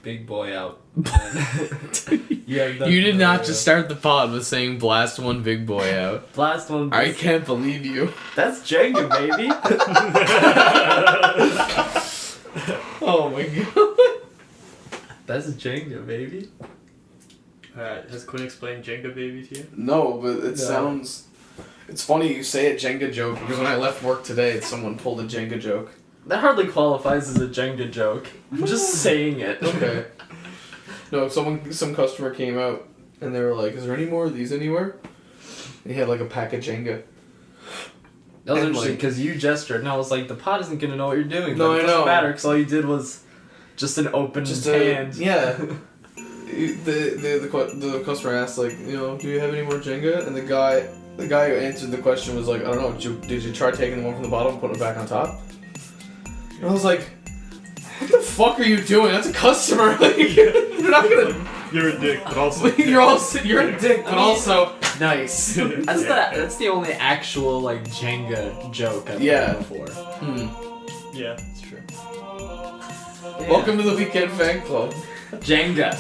big boy out. You did not just start the pod with saying blast one big boy out. Blast one. I can't believe you. That's Jenga, baby. Oh my god. That's Jenga, baby. Has Quinn explained Jenga baby to you? No, but it sounds... It's funny you say a Jenga joke, because when I left work today, someone pulled a Jenga joke. That hardly qualifies as a Jenga joke. I'm just saying it. Okay. No, some customer came out, and they were like, is there any more of these anywhere? And he had like a pack of Jenga. That was And, interesting, like- because you gestured, and I was like, the pod isn't going to know what you're doing. No, but it I doesn't know. matter, because all you did was just an open hand. Yeah. The customer asked, like, you know, do you have any more Jenga? And the guy who answered the question was like, I don't know, did you try taking the one from the bottom and putting it back on top? And I was like, what the fuck are you doing? That's a customer. Like, you're not gonna... You're a dick, but also... you're a dick, but I mean- also nice. That's the only actual, like, Jenga joke I've Yeah. heard before. Yeah, it's true. Yeah. Welcome to the Weekend Fan Club. Jenga.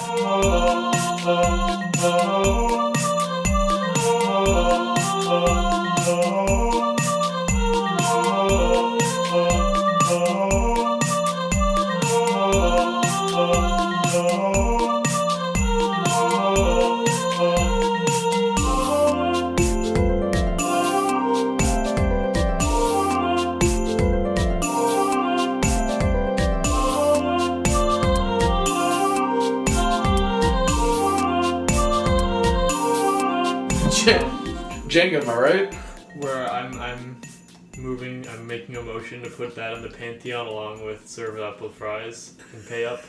Jenga, am I right? Where I'm making a motion to put that in the Pantheon along with serve it up with fries and pay up.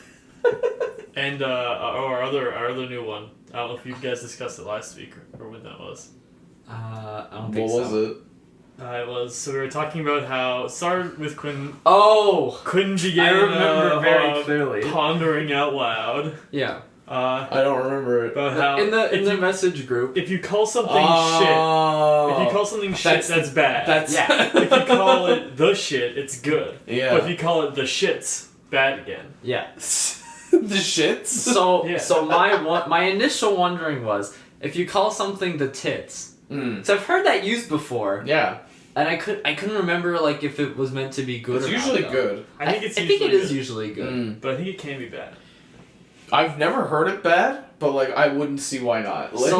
And our other new one. I don't know if you guys discussed it last week or when that was. I don't think What was it? It was, so we were talking about how it started with Quinn. Oh! Quinn began I remember very clearly. pondering out loud. Yeah. I don't remember it. About how In if the you, message group. if you call something Oh. shit, if you call something shit, that's bad. That's Yeah. If you call it the shit, it's good. Yeah. But if you call it the shits, bad again. Yeah. the shits. So Yeah. so my initial wondering was, if you call something the tits. So I've heard that used before. Yeah. And I couldn't remember like if it was meant to be good It's or usually not, though. good. I think it's I usually think it is good, usually good. but I think it can be bad. I've never heard it bad, but like I wouldn't see why not. Like,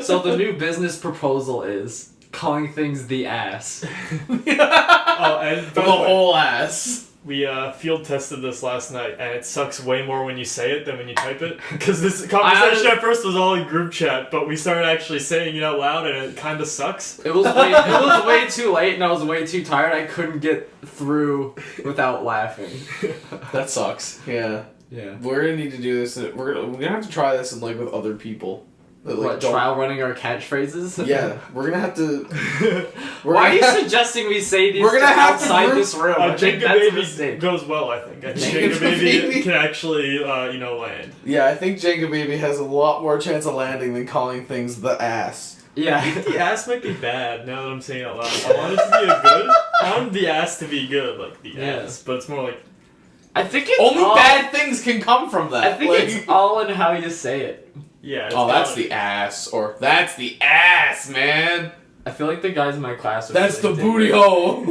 So the new business proposal is calling things the ass. Oh, and the by the way, whole ass. we field tested this last night, and it sucks way more when you say it than when you type it. Because this conversation at first was all in group chat, but we started actually saying it out loud, and it kind of sucks. It was way too late, and I was way too tired. I couldn't get through without laughing. That sucks. Yeah. Yeah. We're gonna need to do this. We're gonna have to try this in like with other people. That, like, What, don't- trial running our catchphrases? Yeah, we're gonna have to. Why are you suggesting we say these We're gonna have to outside group- this room? I think Jenga that's a Baby mistake. goes well, I think. I think Jenga Jenga Baby Baby. can actually, land. Yeah, I think Jenga Baby has a lot more chance of landing than calling things the ass. I Yeah. think the ass might be bad, now that I'm saying it out loud. I want it to be a good. I want the ass to be good, like the Yeah. ass, but it's more like... I think it's Only all, bad things can come from that. I think like, it's all in how you say it. Yeah. it's oh, that's gotta- the ass, or that's the ass, man. I feel like the guys in my class are That's the really booty hole.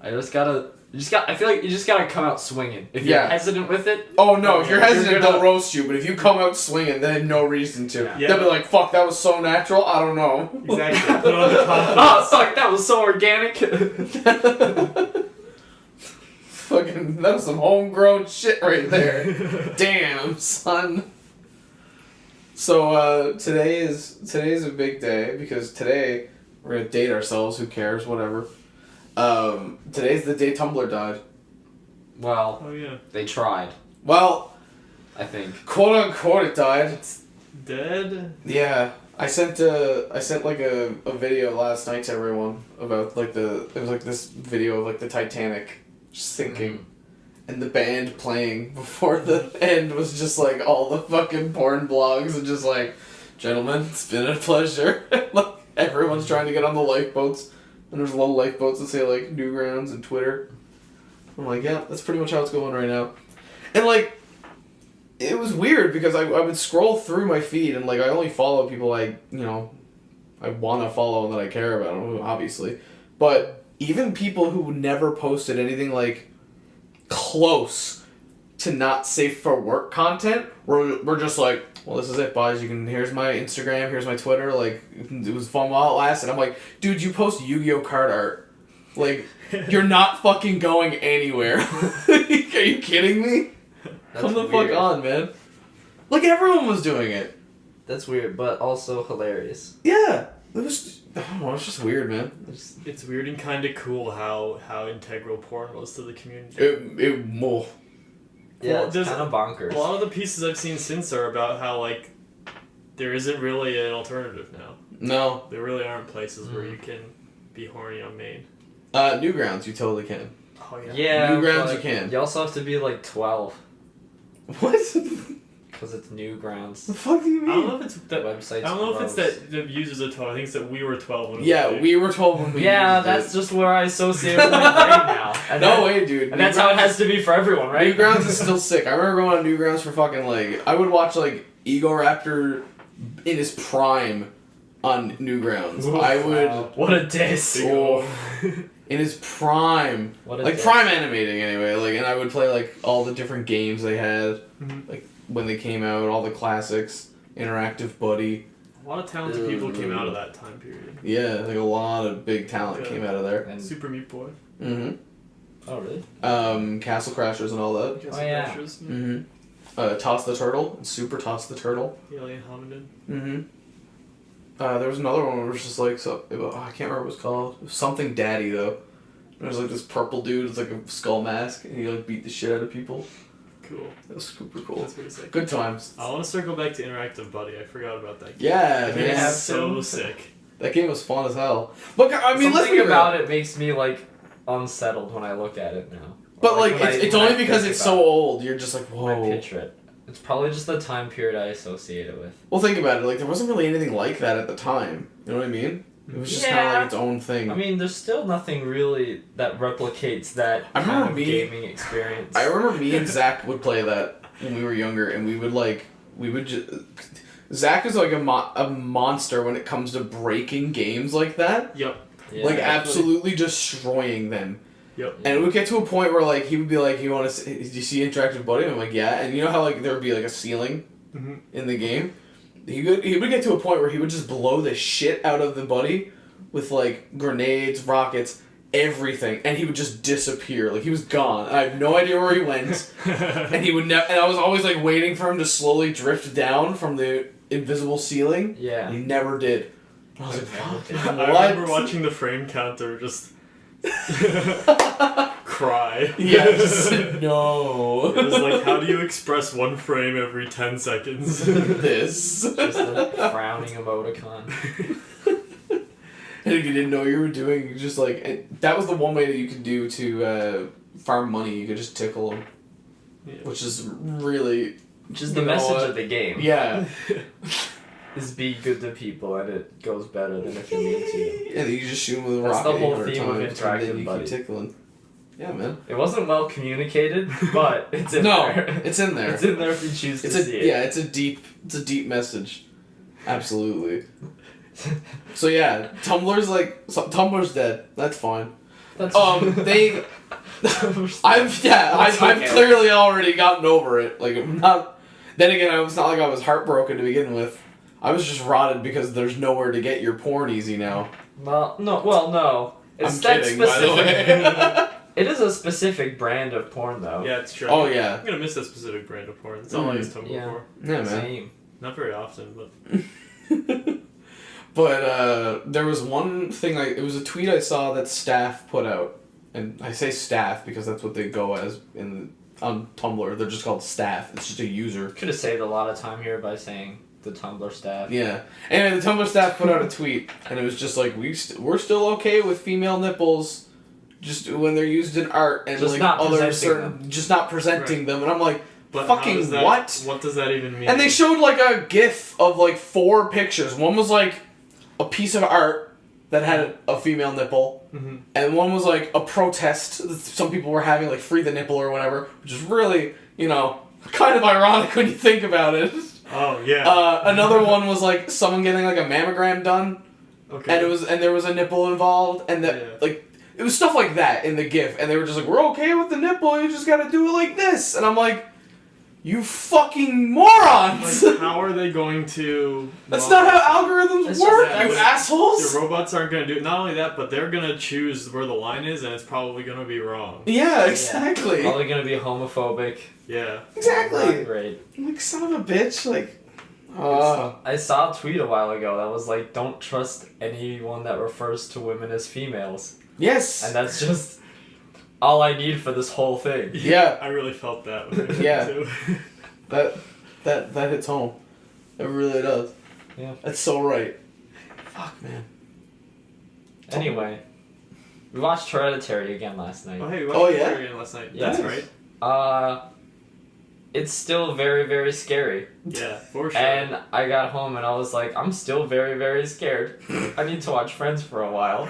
I feel like you just gotta come out swinging. If you're Yeah. hesitant with it, Oh no, if you're hesitant, gonna- they'll roast you. But if you come out swinging, they have no reason to. Yeah. They'll be like, "Fuck, that was so natural." I don't know. Exactly. Put on the confidence. oh fuck, that was so organic. Fucking, that was some homegrown shit right there. Damn, son. So today's a big day because today we're gonna date ourselves. Who cares? Whatever. Today's the day Tumblr died. Well, Oh yeah. they tried. Well, I think. quote unquote, it died. Dead? Yeah, I sent like a video last night to everyone about like it was like this video of like the Titanic just sinking, and the band playing before the end was just like all the fucking porn blogs and just like, gentlemen, it's been a pleasure. Like everyone's trying to get on the lifeboats, and there's little lifeboats that say like Newgrounds and Twitter. I'm like, yeah, that's pretty much how it's going right now. And, like, it was weird because I would scroll through my feed and, like, I only follow people I want to follow and that I care about, obviously. But even people who never posted anything, like, close to not safe for work content were just like, well, this is it, boys. Here's my Instagram, here's my Twitter. Like, it was fun while it lasted. I'm like, dude, you post Yu-Gi-Oh card art. Like, you're not fucking going anywhere. Are you kidding me? That's Come the weird. fuck on, man. Like, everyone was doing it. That's weird, but also hilarious. Yeah. It was, I don't know, it's just weird, man. It's weird and kind of cool how integral porn was to the community. More. Yeah, Well, it's there's kind of bonkers. A lot of the pieces I've seen since are about how, like, there isn't really an alternative now. No. There really aren't places where you can be horny on main. Newgrounds, you totally can. Oh, yeah. Yeah. Newgrounds you can. You also have to be like 12. What? Because it's Newgrounds. The fuck do you mean? I don't know if it's The website's I don't know if it's gross. that the users are 12. I think it's that we were 12 when We were 12 when we Yeah, used that's it. just where I associate it with my brain now. And No way, dude. And that's how it has to be for everyone, right? Newgrounds is still sick. I remember going on Newgrounds for fucking, like, I would watch, like, Ego Raptor in his prime on Newgrounds. Oof, I would... Wow. What a diss. Oh, in his prime. What a Like, diss. prime animating, anyway. Like, and I would play, like, all the different games they had. Mhm. Like, when they came out, all the classics. Interactive Buddy. A lot of talented people came out of that time period. Yeah, like, a lot of big talent came out of there. And, Super Meat Boy. Mm-hmm. oh, really? Castle Crashers and all that. Castle yeah. Crashers. Mm-hmm. Toss the Turtle. And Super Toss the Turtle. The Alien Hominid. Mm-hmm. There was another one where it was just like, I can't remember what it was called. It was something Daddy, though. There was like this purple dude with like a skull mask, and he like beat the shit out of people. Cool. That was super cool. That's pretty sick. Good times. I want to circle back to Interactive Buddy. I forgot about that game. Yeah, That They game man. have is so some- sick. That game was fun as hell. But I mean, let's Something be about real. it makes me like unsettled when I look at it now. But Or, like, when it's when I only because think it's about so it, old. You're just like, when I whoa. picture it. It's probably just the time period I associate it with. Well, think about it. Like, there wasn't really anything like that at the time. You know what I mean? It was just kind of Yeah. like its own thing. I mean, there's still nothing really that replicates that I remember kind of me- gaming experience. I remember me and Zach would play that when we were younger, and we would just... Zach is like a monster when it comes to breaking games like that. Yep. Yeah, like, actually- absolutely destroying them. Yep. And it would get to a point where, like, he would be like, you want to see, did you see Interactive Buddy? And I'm like, yeah. And you know how, like, there would be, like, a ceiling Mm-hmm. in the game? He would get to a point where he would just blow the shit out of the buddy with, like, grenades, rockets, everything. And he would just disappear. Like, he was gone. And I have no idea where he went. And he would never... And I was always, like, waiting for him to slowly drift down from the invisible ceiling. Yeah. And he never did. I was like, fuck, I remember watching the frame counter just cry. Yes. No. It was like, how do you express one frame every 10 seconds? This. Just a frowning emoticon. And if you didn't know what you were doing, you just like... that was the one way that you could do to farm money. You could just tickle them. Yeah. Which is really... Which is the You know message what? of the game. Yeah. Is be good to people, and it goes better than if you're mean to them. And then you just shoot them with a That's rocket the whole 800 theme of times, and then Interactive you Buddy. keep tickling. Yeah, man. It wasn't well communicated, but it's in No, there. it's in there. It's in there if you choose It's to a see it. yeah, it's a deep message. Absolutely. So yeah, Tumblr's dead. That's fine. That's They I've That's okay. clearly already gotten over it. Like, I'm not. Then again, it's not like I was heartbroken to begin with. I was just rotted because there's nowhere to get your porn easy now. Well, no. It's I'm that kidding, by the way. It is a specific brand of porn, though. Yeah, it's true. Oh yeah, I'm gonna miss that specific brand of porn. That's all I use Tumblr Yeah. for. yeah, man. Same. Not very often, but But there was one thing. It was a tweet I saw that staff put out, and I say staff because that's what they go as on Tumblr. They're just called staff. It's just a user. Could have saved a lot of time here by saying the Tumblr staff. Yeah. Anyway, the Tumblr staff put out a tweet, and it was just like, we're still okay with female nipples, just when they're used in art and Just like not other presenting certain, just not presenting them. And I'm like, but how fucking does that, what? What does that even mean? And they showed like a GIF of like 4 pictures. One was like a piece of art that had a female nipple, and one was like a protest that some people were having, like free the nipple or whatever, which is really, kind of ironic when you think about it. Oh yeah. Another one was like someone getting like a mammogram done, Okay. and there was a nipple involved, and it was stuff like that in the GIF, and they were just like, we're okay with the nipple, you just gotta do it like this, and I'm like, you fucking morons! Like, how are they going to? That's not how algorithms work, you assholes! The robots aren't going to do it. Not only that, but they're going to choose where the line is, and it's probably going to be wrong. Yeah, exactly. Probably gonna be homophobic. Yeah. Exactly. Not great. I'm like, son of a bitch, like... I saw a tweet a while ago that was like, don't trust anyone that refers to women as females. Yes! And that's just all I need for this whole thing. Yeah. I really felt that. With it Yeah. Too. That hits home. It really does. Yeah. That's so right. Fuck, man. Anyway, we watched Hereditary again last night. Oh, hey, we Oh, watched yeah? Hereditary last night. Yeah. That's right. It's still very, very scary. Yeah, for sure. And I got home and I was like, I'm still very, very scared. I need to watch Friends for a while.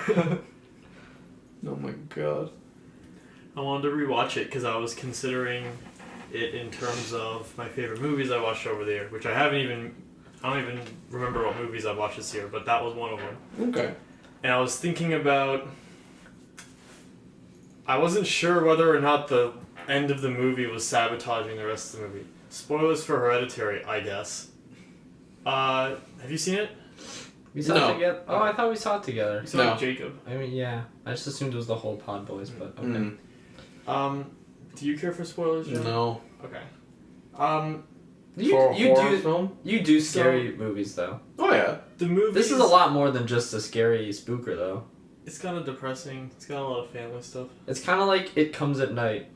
Oh my god. I wanted to rewatch it because I was considering it in terms of my favorite movies I watched over the year, which I don't even remember what movies I watched this year, but that was one of them. Okay. And I was thinking about, I wasn't sure whether or not the end of the movie was sabotaging the rest of the movie. Spoilers for Hereditary, I guess. Have you seen it? We saw No. it together? Oh, I thought we saw it together. You saw it No. with Jacob. I mean, yeah. I just assumed it was the whole Pod Boys, but okay. Do you care for spoilers, Joe? No. Okay. For a You horror do film? you do scary movies though. Oh yeah. The movie. This is a lot more than just a scary spooker though. It's kind of depressing. It's got a lot of family stuff. It's kind of like It Comes at Night,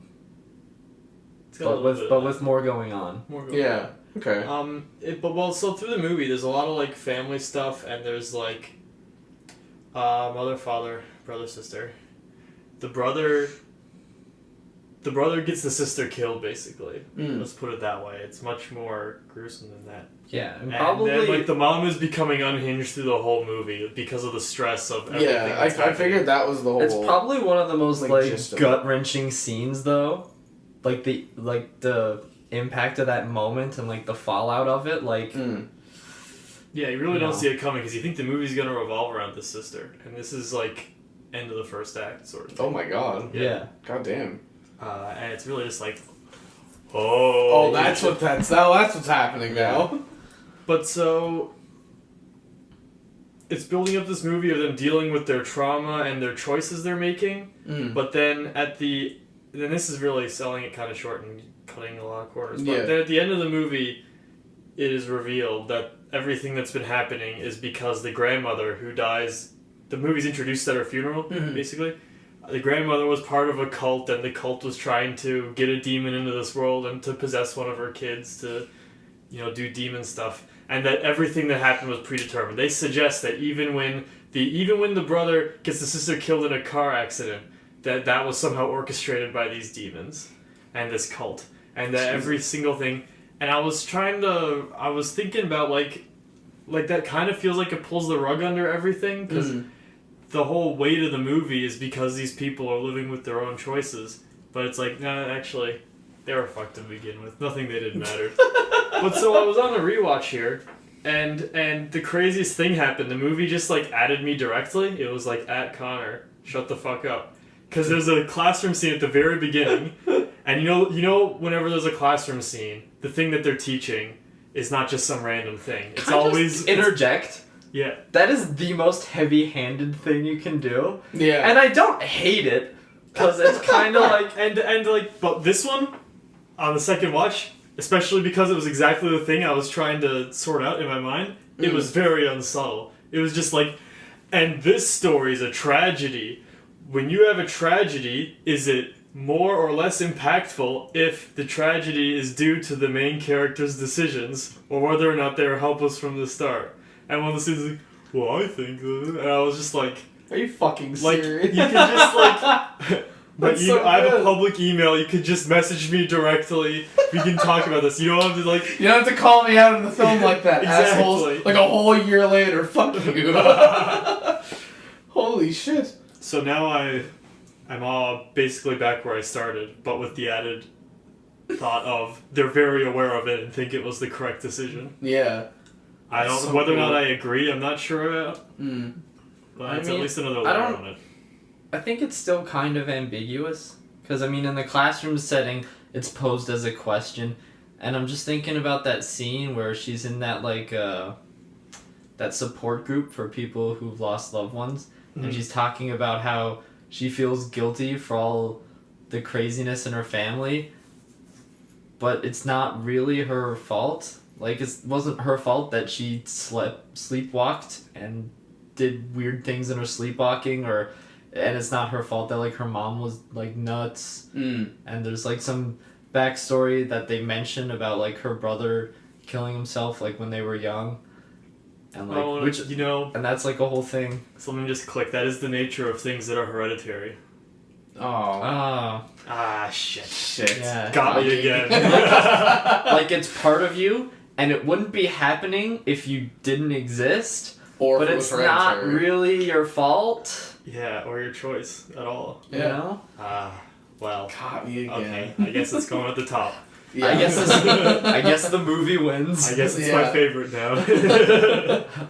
It's got a little bit of with more going on. more going Yeah. Okay. on. So through the movie, there's a lot of like family stuff, and there's like, mother, father, brother, sister. The brother gets the sister killed, basically. Let's put it that way. It's much more gruesome than that. Yeah, and And probably then, like, the mom is becoming unhinged through the whole movie because of the stress of everything. Yeah, that's I happening. figured that was the whole... it's probably one of the most like, gist of it. gut wrenching scenes though. Like the impact of that moment and like the fallout of it, like. Yeah, you really don't No. see it coming because you think the movie's gonna revolve around this sister, and this is like end of the first act sort of thing. Oh my god. Yeah. God damn. And it's really just like, Oh, that's what's happening now. But so, it's building up this movie of them dealing with their trauma and their choices they're making. But then then this is really selling it kind of short and cutting a lot of corners. But then at the end of the movie, it is revealed that everything that's been happening is because the grandmother who dies, the movie's introduced at her funeral, basically. The grandmother was part of a cult, and the cult was trying to get a demon into this world and to possess one of her kids to, do demon stuff. And that everything that happened was predetermined. They suggest that even when the brother gets the sister killed in a car accident, that was somehow orchestrated by these demons and this cult. And that every single thing... And I was thinking about, like that kind of feels like it pulls the rug under everything, because the whole weight of the movie is because these people are living with their own choices. But it's like, nah, actually, they were fucked to begin with. Nothing they did mattered. But so I was on a rewatch here, and the craziest thing happened. The movie just, like, added me directly. It was like, at Connor, shut the fuck up. Because there's a classroom scene at the very beginning, and you know, whenever there's a classroom scene, the thing that they're teaching is not just some random thing. It's Can I always... just interject? Yeah. That is the most heavy-handed thing you can do. Yeah. And I don't hate it, because it's kind of like... But this one, on the second watch, especially because it was exactly the thing I was trying to sort out in my mind, it was very unsubtle. It was just like, and this story is a tragedy. When you have a tragedy, is it more or less impactful if the tragedy is due to the main character's decisions, or whether or not they were helpless from the start? And one of the students was like, well, I think... And I was just like... Are you fucking Like, serious? you can just, like... I have a good. public email, you could just message me directly, we can talk about this. You don't have to, like... You don't have to call me out in the film like that, Exactly. assholes. Like a whole year later, fuck you. Holy shit. So now I'm all basically back where I started, but with the added thought of. They're very aware of it and think it was the correct decision. Yeah. I don't So whether or not cool. I agree. I'm not sure about. But it's at least another layer on it. I think it's still kind of ambiguous because I mean, in the classroom setting, it's posed as a question, and I'm just thinking about that scene where she's in that like that support group for people who've lost loved ones, and she's talking about how she feels guilty for all the craziness in her family, but it's not really her fault. Like, it wasn't her fault that she sleepwalked and did weird things in her sleepwalking, and it's not her fault that, like, her mom was, like, nuts. And there's, like, some backstory that they mention about, like, her brother killing himself, like, when they were young. And, like, and that's, like, a whole thing. Something just clicked. That is the nature of things that are hereditary. Oh. Shit. Yeah. Got me again. Like, it's part of you, and it wouldn't be happening if you didn't exist. But it's not really your fault. Yeah, or your choice at all. You know? Well. Caught me again. Okay, I guess it's going at the top. Yeah. I guess the movie wins. I guess it's my favorite now.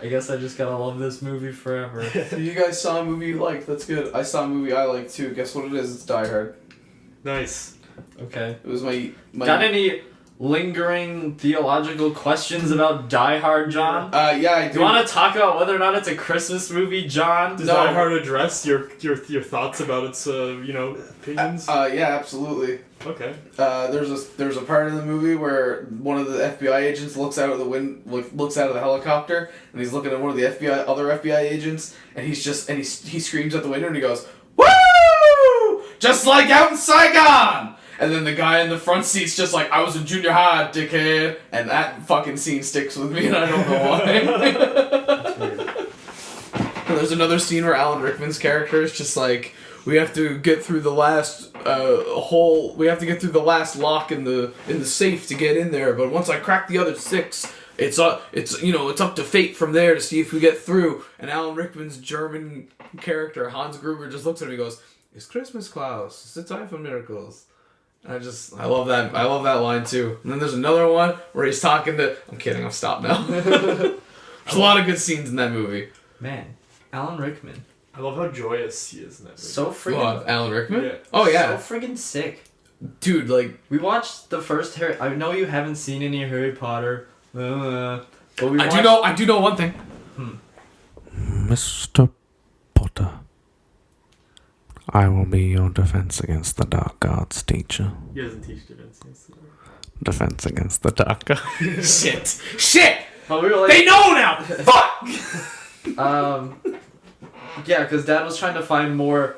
I guess I just gotta love this movie forever. So you guys saw a movie you liked. That's good. I saw a movie I liked too. Guess what it is? It's Die Hard. Nice. Okay. It was my Got any lingering theological questions about Die Hard, John? Yeah, I do. Do you want to talk about whether or not it's a Christmas movie, John? Does Die Hard address your thoughts about its opinions? Yeah, absolutely. Okay. There's a part in the movie where one of the FBI agents looks out of the looks out of the helicopter, and he's looking at one of the other FBI agents, and he screams out the window and he goes, "Woo! Just like out in Saigon!" And then the guy in the front seat's just like, "I was in junior high, dickhead," and that fucking scene sticks with me, and I don't know why. And there's another scene where Alan Rickman's character is just like, we have to get through the last we have to get through the last lock in the safe to get in there, but once I crack the other 6, it's up to fate from there to see if we get through. And Alan Rickman's German character, Hans Gruber, just looks at him and goes, "It's Christmas, Klaus. It's the time for miracles." I love that line too. And then there's another one where he's talking to, I'm kidding, I'll stop now. There's a lot of good scenes in that movie. Man, Alan Rickman. I love how joyous he is in that movie. So friggin'... Alan Rickman? Yeah. Oh, yeah. So friggin' sick. Dude, like... We watched the first Harry... I know you haven't seen any Harry Potter, but we I watched... do know one thing. Mr. Potter, I will be your defense against the dark arts teacher. He doesn't teach defense. Defense against the dark arts. Shit! But we were like... They know now! Fuck! Yeah, because Dad was trying to find more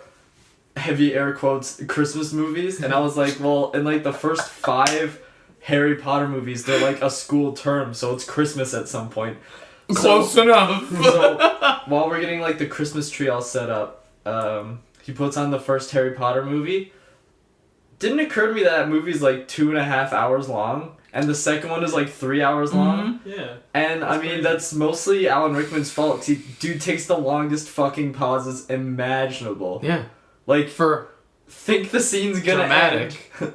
heavy air quotes Christmas movies, and I was like, well, in like the first 5 Harry Potter movies, they're like a school term, so it's Christmas at some point. Close enough. So while we're getting like the Christmas tree all set up, he puts on the first Harry Potter movie. Didn't occur to me that movie's like 2.5 hours long, and the second one is like 3 hours long. Yeah. And I mean, that's mostly Alan Rickman's fault. Dude takes the longest fucking pauses imaginable. Yeah. Like, For think the scene's gonna dramatic end.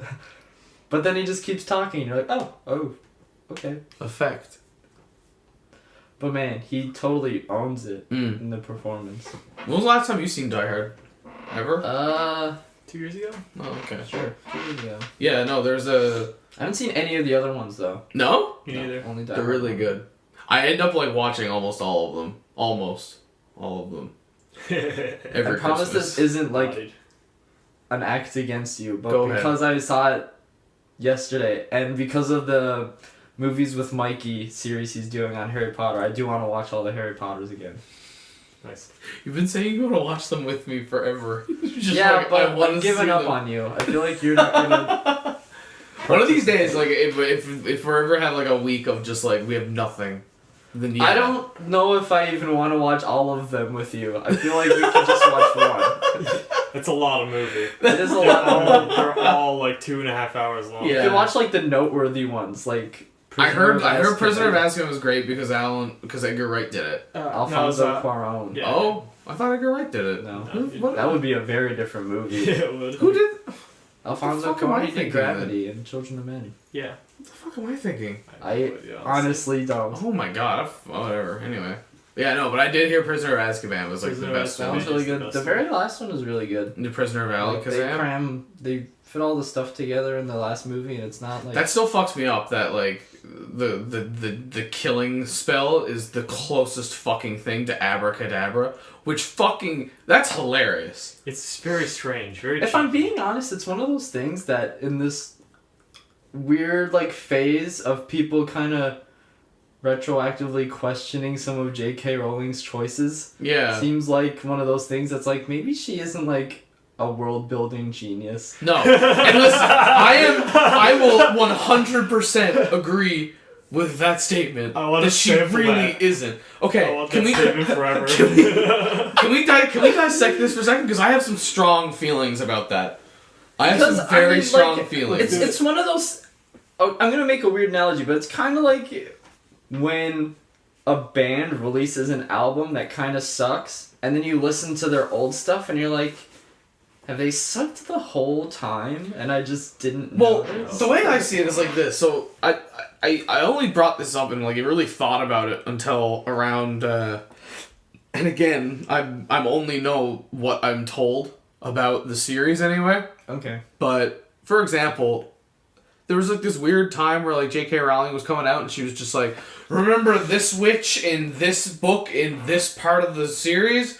But then he just keeps talking. You're like, oh, okay. effect. But man, he totally owns it in the performance. When was the last time you seen Die Hard? Ever? 2 years ago? Oh, okay. Sure. 2 years ago. Yeah, no, there's a... I haven't seen any of the other ones though. No? Me neither. Only Die They're Hard. really good. I end up like watching almost all of them. Almost all of them. Every I promise Christmas. this isn't like Right. an act against you, but Go ahead. because I saw it yesterday, and because of the Movies with Mikey series he's doing on Harry Potter, I do want to watch all the Harry Potters again. Nice. You've been saying you want to watch them with me forever. Just yeah, like, but I wanna I'm giving see up them. on you. I feel like you're not gonna... One of these days, like if we ever have like a week of just like we have nothing, then yeah. I don't know if I even want to watch all of them with you. I feel like we could just watch one. It's a lot of movie. It is a lot. They're all like 2.5 hours long. You can watch like the noteworthy ones, like I heard Azkaban. Prisoner of Azkaban was great because Edgar Wright did it. Alfonso Cuarón. Yeah. Oh, I thought Edgar Wright did it. No. No, That would be a very different movie. Yeah, it would. Who did? Alfonso fuck am I Cuarón did thinking Gravity and Children of Men. Yeah. What the fuck am I thinking? I honestly don't. Oh my god, whatever. Anyway. Yeah, no, but I did hear Prisoner of Azkaban was like Prisoner the of best That one. was really the good. best The very last one was really good. The Prisoner of Like, Alcazar. they fit all the stuff together in the last movie, and it's not like That still fucks me up that like the killing spell is the closest fucking thing to abracadabra, which fucking that's hilarious. It's very strange. Very. If I'm being honest, it's one of those things that in this weird like phase of people kind of retroactively questioning some of J.K. Rowling's choices, Yeah. seems like one of those things that's like maybe she isn't like a world building genius. No. And listen, I will 100% agree with that statement. I want that to she sample really that. isn't. I Okay, want can that we statement forever. can we dissect this for a second? Because I have some strong feelings about that. I have some very strong feelings. It's one of those. Oh, I'm gonna make a weird analogy, but it's kind of like when a band releases an album that kind of sucks, and then you listen to their old stuff, and you're like, have they sucked the whole time? And I just didn't know. Well, the way I see it is like this. So I only brought this up and like really thought about it until around. And again, I'm only know what I'm told about the series anyway. Okay. But for example, there was like this weird time where like J.K. Rowling was coming out and she was just like, remember this witch in this book in this part of the series?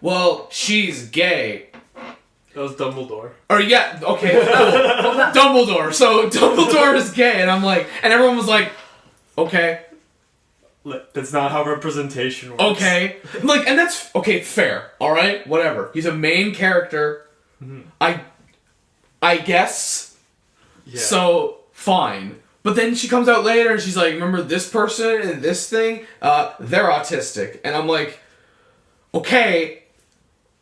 Well, she's gay. That was Dumbledore. Or yeah, okay, cool. Dumbledore. So Dumbledore is gay, and I'm like, and everyone was like, okay, That's not how representation works. okay, like, and that's okay, fair, all right, whatever. He's a main character. Mm-hmm. I guess. Yeah. So fine. But then she comes out later and she's like, remember this person and this thing? They're autistic, and I'm like, okay,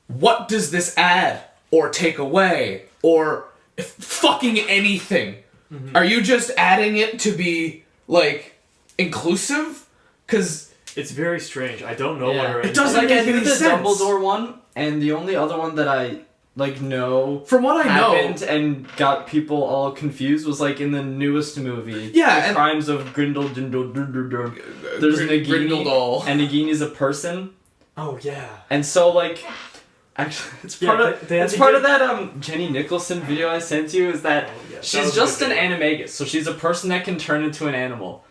what does this add? Or take away, or fucking anything. Mm-hmm. Are you just adding it to be, like, inclusive? Because it's very strange. I don't know Yeah. what It doesn't like, make I knew any the sense. Dumbledore one, and the only other one that I like know From what I happened know, and got people all confused was like in the newest movie. Yeah, The and- Crimes of Grindelwald. There's Nagini, Grindelwald. and Nagini's a person, Oh yeah. and so like. Actually, it's Yeah, part of they had it's to part give- of that Jenny Nicholson video I sent you. Is that Oh, yeah. That she's was a just good an video. animagus, so she's a person that can turn into an animal,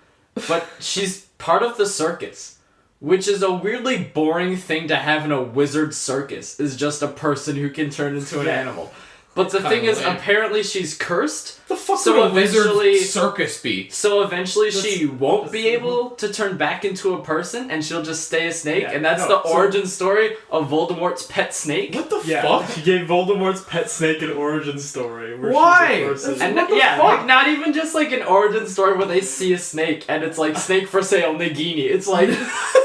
but she's part of the circus, which is a weirdly boring thing to have in a wizard circus. Is just a person who can turn into an Yeah. animal. But the thing kinda is, lame. apparently she's cursed. the fuck So would a wizard eventually- circus be? So eventually she won't be that's- able to turn back into a person, and she'll just stay a snake. Yeah, and that's no, the so- origin story of Voldemort's pet snake. What the Yeah. fuck? She gave Voldemort's pet snake an origin story. Where Why? She's a person. And What the yeah, fuck? like not even just like an origin story where they see a snake and it's like snake for sale, Nagini. It's like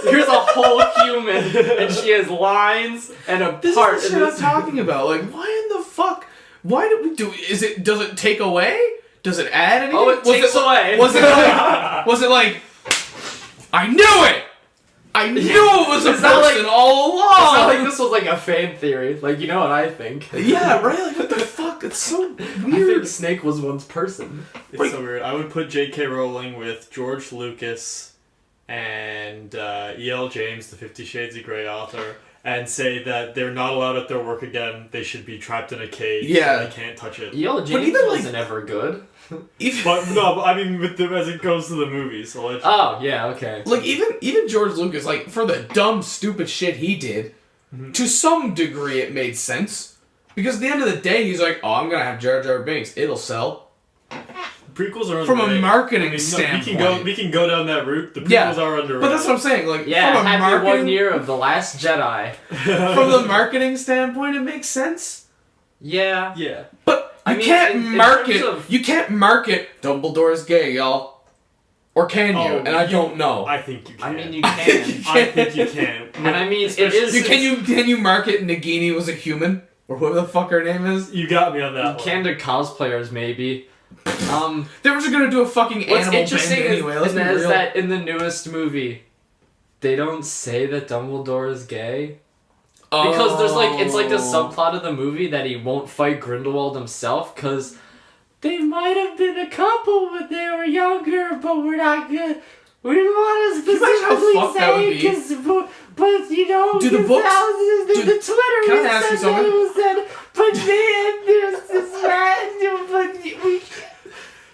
here's a whole human and she has lines and a This part. is the in shit I'm this- talking about. Like, why in the fuck? Why did we do? Does it take away? Does it add anything? Oh, it takes away. Was it like? Was it like? I knew it. I knew it was a It's not person like- all It's not along. like this was like a fan theory. Like you know what I think. Yeah, right. Like, what the fuck? It's so I think weird. Snake was once person. It's so weird. I would put J.K. Rowling with George Lucas and E.L. James, the 50 Shades of Grey author, and say that they're not allowed at their work again. They should be trapped in a cage. Yeah. And they can't touch it. E.L. James even, like- wasn't ever good. Even, But no, but I mean with them as it goes to the movies. Allegedly. Oh yeah, okay. like even George Lucas, like for the dumb stupid shit he did, to some degree it made sense. Because at the end of the day, he's like, "Oh, I'm gonna have Jar Jar Binks. It'll sell." Prequels are From a underrated. marketing No, standpoint. we can go down that route. The prequels Yeah, are underrated. But that's what I'm saying. Like, Yeah, from a happy marketing, 1 year of The Last Jedi. from the marketing standpoint, it makes sense. Yeah. Yeah. But you I mean, can't in market. terms of- You can't market Dumbledore's gay, y'all. Or can you? Oh, And I don't know. I think you can. I mean, you I think can. you I think you can. And I mean, it Especially- is. Can you market Nagini was a human or whoever the fuck her name is? You got me on that You one. can to cosplayers, maybe. They were just gonna do a fucking What's animal interesting bend anyway. Let's is be real. that in the newest movie, they don't say that Dumbledore is gay. Because there's like, it's like a subplot of the movie that he won't fight Grindelwald himself because they might have been a couple when they were younger, but we're not good. We didn't want to specifically say because, but you know, Do the books? The Twitter Can I ask you something? said, but me and this man, but we,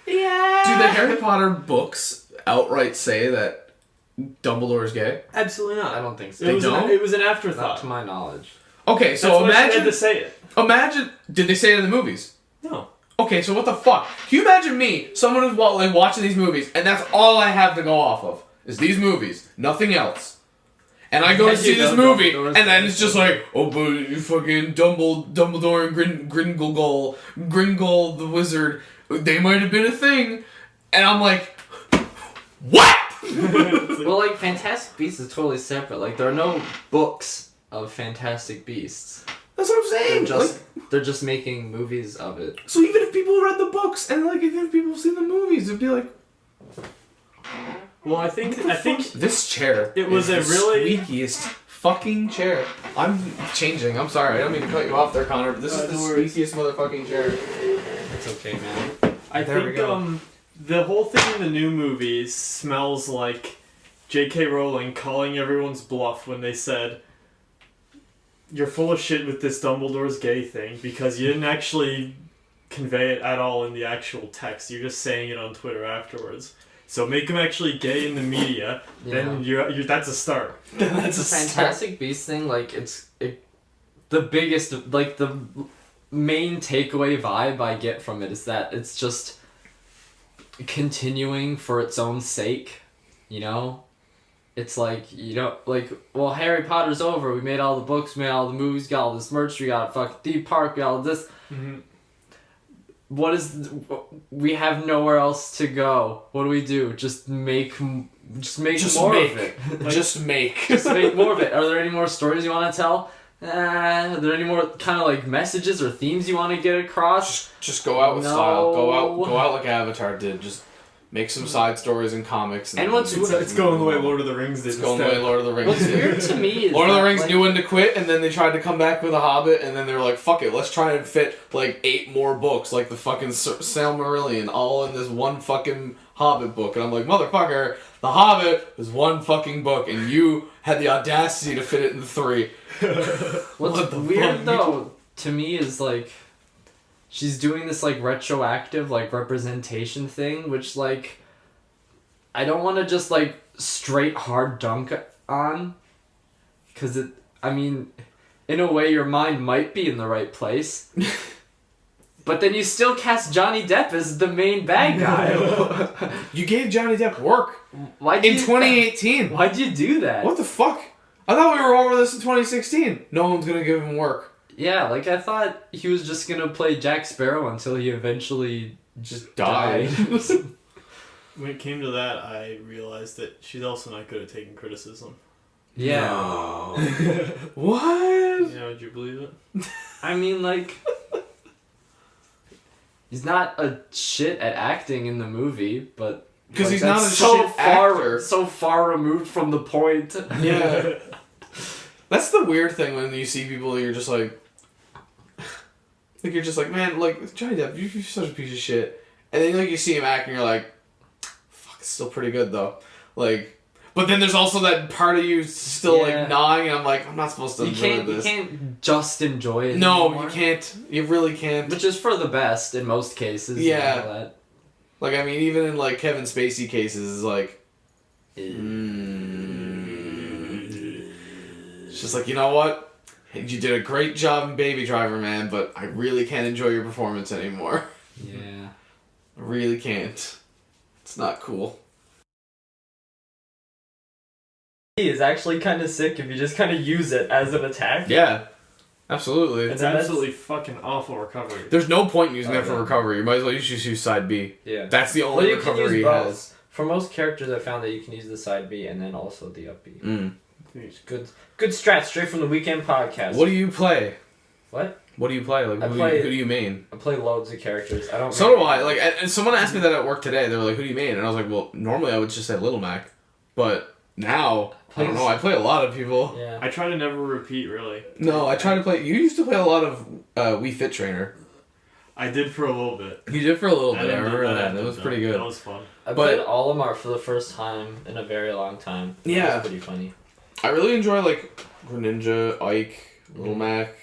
yeah. Do the Harry Potter books outright say that Dumbledore is gay? Absolutely not. I don't think so. It was don't? it was an Not afterthought. to my knowledge. Okay, so That's why she imagine. had to say it. Imagine. Did they say it in the movies? No. Okay, so what the fuck? Can you imagine me, someone who's like watching these movies, and that's all I have to go off of is these movies, nothing else. And I go to see this movie, and then it's just like, oh, but you fucking Dumbledore and Gringle the wizard, they might have been a thing, and I'm like, what? Well, like, Fantastic Beasts is totally separate. Like, there are no books of Fantastic Beasts. That's what I'm saying. They're just making movies of it. So even if people read the books, and like even if people have seen the movies, it'd be like, Well, I think this chair. It was is a really- the squeakiest fucking chair. I'm changing. I'm sorry. I don't mean to cut you off there, Connor. But this is the no worries. squeakiest motherfucking chair. It's okay, man. I There we think go. the whole thing in the new movies smells like J.K. Rowling calling everyone's bluff when they said, "You're full of shit with this Dumbledore's gay thing because you didn't actually convey it at all in the actual text. You're just saying it on Twitter afterwards. So make him actually gay in the media. Then you're that's a start. That's a Fantastic Beasts thing. Like the biggest, like the main takeaway vibe I get from it is that it's just continuing for its own sake. You know, it's like well, Harry Potter's over. We made all the books, we made all the movies, got all this merch, we got a fucking theme park, we got all this. Mm-hmm. We have nowhere else to go. What do we do? Just make more of it. Just make. Just make more of it. Are there any more stories you want to tell? Are there any more kind of like messages or themes you want to get across? Just go out with style. Go out like Avatar did. Just make some side stories and comics. And what's It's going the way Lord of the Rings did. It's going the way Lord of the Rings What's did. weird to me is Lord of the that, Rings like, knew when to quit, and then they tried to come back with a Hobbit, and then they were like, "Fuck it, let's try and fit like 8 more books, like the fucking Silmarillion, all in this one fucking Hobbit book." And I'm like, "Motherfucker, the Hobbit was one fucking book, and you had the audacity to fit it in 3." What's What the weird fuck? though to me is like she's doing this like retroactive like representation thing, which like I don't want to just like straight hard dunk on, because I mean, in a way your mind might be in the right place, but then you still cast Johnny Depp as the main bad guy. You gave Johnny Depp work Why'd in you 2018. Why'd you do that? What the fuck? I thought we were over this in 2016. No one's gonna give him work. Yeah, like I thought he was just gonna play Jack Sparrow until he eventually just Died. When it came to that, I realized that she's also not good at taking criticism. Yeah. No. What? Yeah, would you believe it? I mean, like, he's not a shit at acting in the movie, but Because like, he's not a that's so shit far, actor. so far removed from the point. Yeah. That's the weird thing when you see people, you're just like, man, like Johnny Depp, you're such a piece of shit. And then like you see him act, and you're like, fuck, it's still pretty good though. Like, but then there's also that part of you still like gnawing, and I'm like, I'm not supposed to enjoy this. You can't just enjoy it. No, anymore, you can't. You really can't. which is for the best in most cases. Yeah. and all that. Like, I mean, even in like Kevin Spacey cases, it's like, it's just like, you know what? You did a great job in Baby Driver, man, but I really can't enjoy your performance anymore. Yeah. I really can't. It's not cool. Is actually kind of sick if you just kind of use it as an attack. Yeah, absolutely. It's absolutely fucking awful recovery. There's no point in using that for Okay. recovery. You might as well just use side B. Yeah. That's the only you can recovery use he both. has. For most characters, I found that you can use the side B and then also the up B. Mm. It's good strat straight from the Weekend Podcast. What do you play? What? What do you play? Like, who do you main? I play loads of characters. I don't. So do I. Like, and someone asked me that at work today. They were like, "Who do you main?" And I was like, "Well, normally I would just say Little Mac, but Now, I don't know. I play a lot of people. Yeah. I try to never repeat, really. No, I try to play. You used to play a lot of Wii Fit Trainer. I did for a little bit. You did for a little I bit. I ended- remember I that. ended That was though. pretty good. That was fun. I But- played Olimar for the first time in a very long time. That Yeah. was pretty funny. I really enjoy like Greninja, Ike, Little Mac,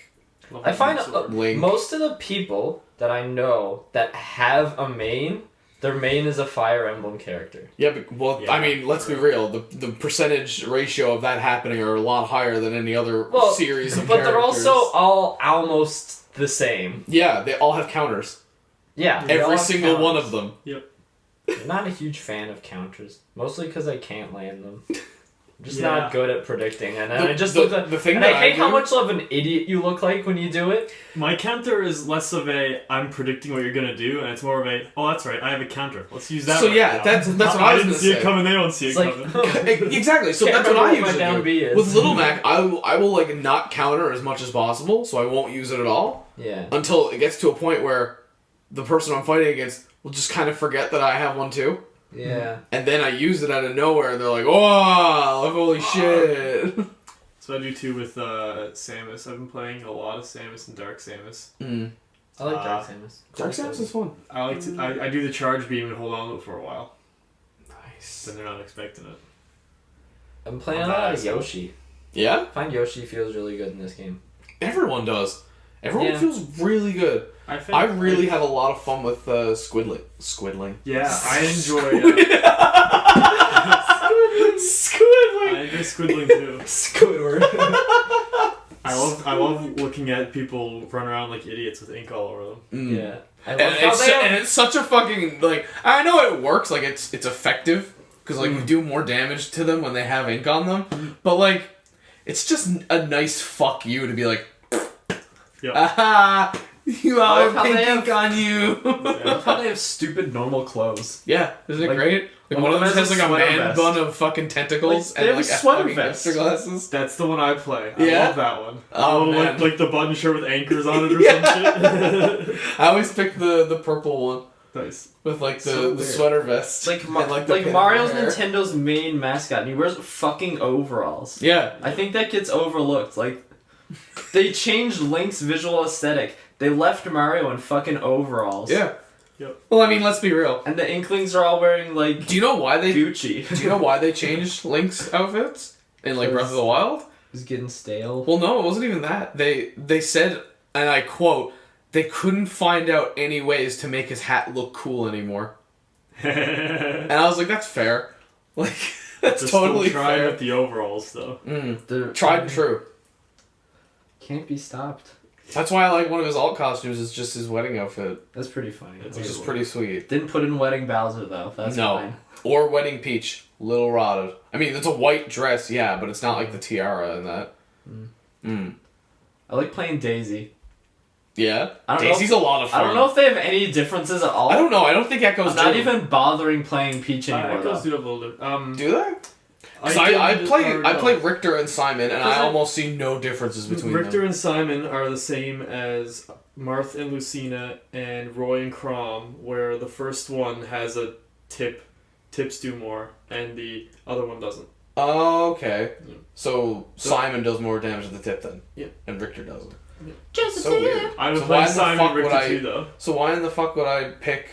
Love I find Sword. Link. most of the people that I know that have a main, their main is a Fire Emblem character. Yeah, but, well, Yeah. I mean, let's be real. The percentage ratio of that happening are a lot higher than any other Well, series of But characters. they're also all almost the same. Yeah, they all have counters. Yeah. they all Every have single one counters. of them. I'm not a huge fan of counters, mostly because I can't land them. I'm just Yeah. not good at predicting, and The- I just the- look like, the thing and that I I hate how do- much of an idiot you look like when you do it. My counter is less of a I'm predicting what you're gonna do, and it's more of a that's right, I have a counter. Let's use that. So right yeah, now. that's what I I was didn't gonna see say. it coming. They don't see It's it like coming. Exactly. So Can't that's what I remember what my usually down do. B is. With Little Mac, I will like not counter as much as possible, so I won't use it at all yeah. until it gets to a point where the person I'm fighting against will just kind of forget that I have one too. Yeah. And then I use it out of nowhere, and they're like, "Oh, holy shit!" So I do too with Samus. I've been playing a lot of Samus and Dark Samus. Mm. I like Dark Samus. Dark Samus is fun. I like to. I do the charge beam and hold on to it for a while. Nice. Then they're not expecting it. I'm playing a I'm lot bad, of so- Yoshi. Yeah, I find Yoshi feels really good in this game. everyone does. Everyone Yeah. feels really good. I think I really have a lot of fun with Squidling. Yeah, I enjoy. Squidling. I enjoy squiddling too. Squidward. I love looking at people run around like idiots with ink all over them. Mm. Yeah. I And love how it's, they have- and it's such a fucking like I know it works, like it's effective because like you do more damage to them when they have ink on them, but like it's just a nice fuck you to be like, Yeah. aha, you I love have how pink they have- ink on you. I love how they have stupid normal clothes. Yeah, isn't it Like, great? Like one of them has like a sweater man vest. bun of fucking tentacles Like, they and have like a sweater fucking vest. hipster glasses. That's the one I play. I Yeah? love that one. Oh, Oh, man. like the button shirt with anchors on it or some shit. I always pick the purple one Nice. with like the, So the weird. sweater vest. It's like and, the pin Mario's hair. Nintendo's main mascot, and he wears fucking overalls. Yeah. I think that gets overlooked. Like, they changed Link's visual aesthetic. They left Mario in fucking overalls. Yeah. Yep. Well, I mean, let's be real. And the Inklings are all wearing, like, Do you know why they Gucci. Do you know why they changed Link's outfits in like Breath of the Wild? It's getting stale. Well, no, it wasn't even that. They said, and I quote, they couldn't find out any ways to make his hat look cool anymore. And I was like, that's fair. Like that's They're totally still trying fair. with the overalls though. They're Tried and true. Can't be stopped. That's why I like one of his alt costumes is just his wedding outfit, That's pretty funny. It's which is cool. pretty sweet. Didn't put in Wedding Bowser, though. That's No. fine. Or wedding Peach, little rotted. I mean, it's a white dress, yeah, but it's not like the tiara and that. I like playing Daisy. Yeah, I don't know Daisy's if- a lot of fun. I don't know if they have any differences at all. I don't know. I don't think Echo's I'm not do. even bothering playing Peach anymore, Echoes though. do have a little bit. Do they? Because I play no. Richter and Simon, and Because I I- almost see no differences between Richter them. and Simon are the same as Marth and Lucina and Roy and Crom, where the first one has a tip, tips do more, and the other one doesn't. Oh, okay. Yeah. So Simon does more damage at the tip then? Yeah. And Richter doesn't. Just a So tip. weird. I've been So why playing in the Simon fuck and would Richter I- too, though. So why in the fuck would I pick...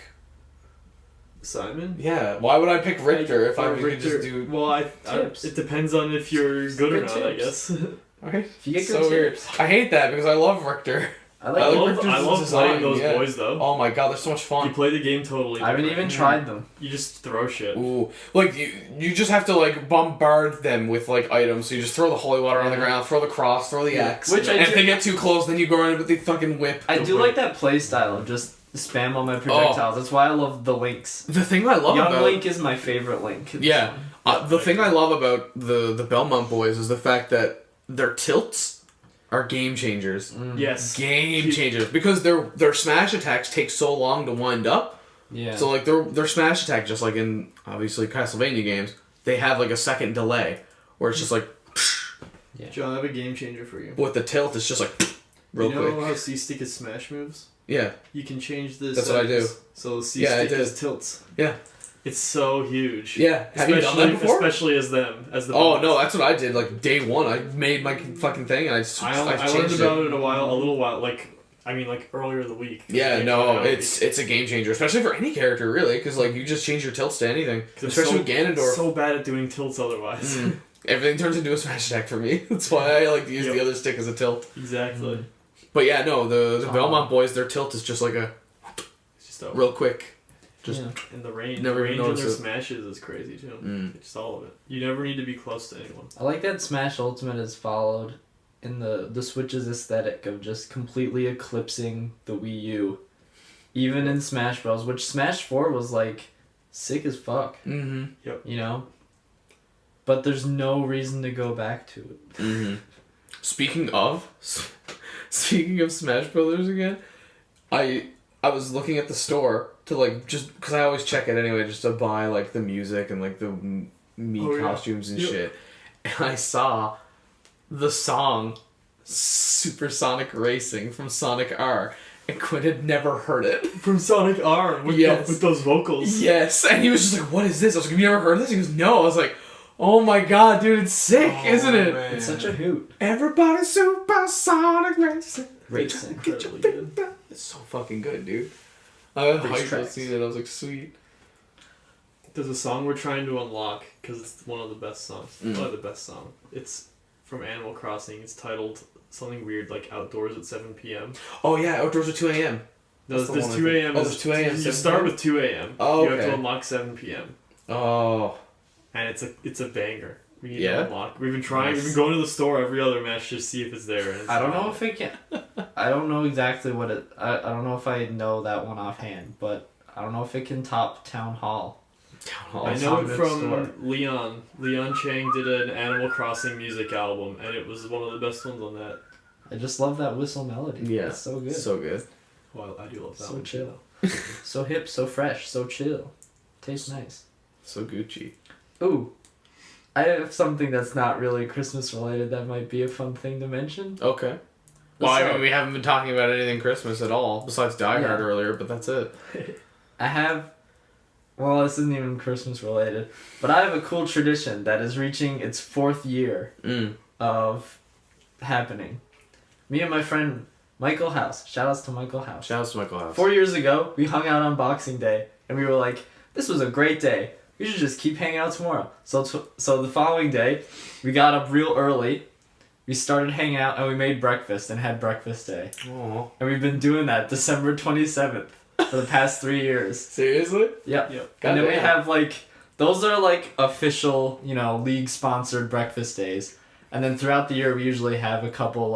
Simon? Yeah, why would I pick Richter if I Or could just do... Well, I Tips. it depends on if you're good or Good not, I tips. guess. Okay. If you get So good weird. tips. I hate that because I love Richter. I I like. like love, Richter's I love design, playing those yeah. boys, though. Oh my god, they're so much You fun. play the game totally I haven't different. even tried them. You just throw shit. Ooh, like you just have to like bombard them with like items. So you just throw the holy water on the ground, throw the cross, throw the axe. Which I and if do- they get too close, then you go around with the fucking whip. I The do whip. like that play style of just spam on my projectiles. That's why I love the Links. The thing I love Young about Link is my favorite Link. yeah, the thing I love about the Belmont boys is the fact that their tilts are game changers. Yes. Game changers because their smash attacks take so long to wind up. Yeah. So like their smash attack, just like in obviously Castlevania games, they have like a second delay where it's just like John, I have a game changer for you. with the tilt, it's just like real you know quick. how C-Stick is smash moves? Yeah, You can change the That's what I do. settings. So Yeah, I C-Stick did. is tilts. yeah. It's so huge. Yeah. Have you done that before? Especially as the Oh boss. no, that's what I did. Like day one, I made my fucking thing and I learned about it a little while, like earlier the week. Yeah, no, it's a game changer, especially for any character, really, because like you just change your tilts to anything, especially with Ganondorf. So bad at doing tilts otherwise. Everything turns into a smash attack for me. That's why I like to use the other stick as a tilt. Exactly. But yeah, no, the Belmont boys, their tilt is just like It's just real quick. Just and the range. Never the range of their it. smashes is crazy too. Just all of it. You never need to be close to anyone. I like that Smash Ultimate has followed in the Switch's aesthetic of just completely eclipsing the Wii U. Even in Smash Bros, which Smash 4 was like sick as fuck. Mm-hmm. Yep. You know? But there's no reason to go back to it. Mm-hmm. Speaking of Smash Brothers again, I was looking at the store to like just because I always check it anyway just to buy like the music and like the Mii costumes and shit, and I saw the song Supersonic Racing from Sonic R, and Quinn had never heard it. From Sonic R with those vocals. Yes, and he was just like, "What is this?" I was like, "Have you never heard this?" He goes, "No." I was like, "Oh my god, dude, it's sick, isn't it?" Man. It's such a hoot. Everybody Supersonic Racing. Racing. Get your thing done. It's so fucking good, dude. I was hyped to see it. I was like, sweet. There's a song we're trying to unlock because it's one of the best songs. Probably the best song. It's from Animal Crossing. It's titled something weird like Outdoors at 7 p.m. Oh yeah, Outdoors at 2 a.m. No, there's 2 a.m. Oh, there's 2 a.m. You start with 2 a.m. Oh, You have okay. to unlock 7 p.m. Oh. And it's a banger. We need Yeah? to unlock. We've been trying. We've been going to the store every other match to see if it's there. And it's I don't not. know if it can. I don't know exactly what it. I don't know if I know that one offhand, but I don't know if it can top Town Hall. I know it from Leon. Leon Chang did an Animal Crossing music album, and it was one of the best ones on that. I just love that whistle melody. Yeah. It's so good. So good. Well, I do love that So one. chill. So hip, so fresh, so chill. Tastes nice. So Gucci. Ooh. I have something that's not really Christmas related that might be a fun thing to mention. Okay. Well, I mean, we haven't been talking about anything Christmas at all, besides Die Hard earlier, but that's it. I have... Well, this isn't even Christmas related, but I have a cool tradition that is reaching its 4th year of happening. Me and my friend Michael House, shout-outs to Michael House. Shout out to Michael House. 4 years ago, we hung out on Boxing Day, and we were like, this was a great day. We should just keep hanging out tomorrow. So the following day, we got up real early, we started hanging out, and we made breakfast and had breakfast day. Aww. And we've been doing that December 27th for the past 3 years. Seriously? Yep. Yep. And then we have those are official, league sponsored breakfast days. And then throughout the year we usually have a couple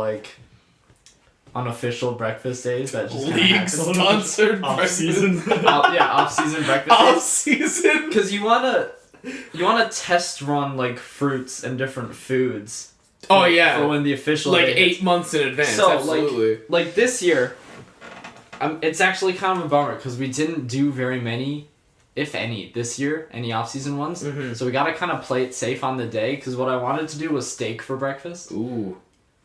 unofficial breakfast days that just League sponsored off-season. Off-season breakfast days. Off-season? Because you wanna test run fruits and different foods. Oh yeah. For when the official like day 8 months in advance. So Absolutely. like this year, it's actually kind of a bummer because we didn't do very many, if any, this year, any off-season ones. Mm-hmm. So we gotta kind of play it safe on the day because what I wanted to do was steak for breakfast. Ooh.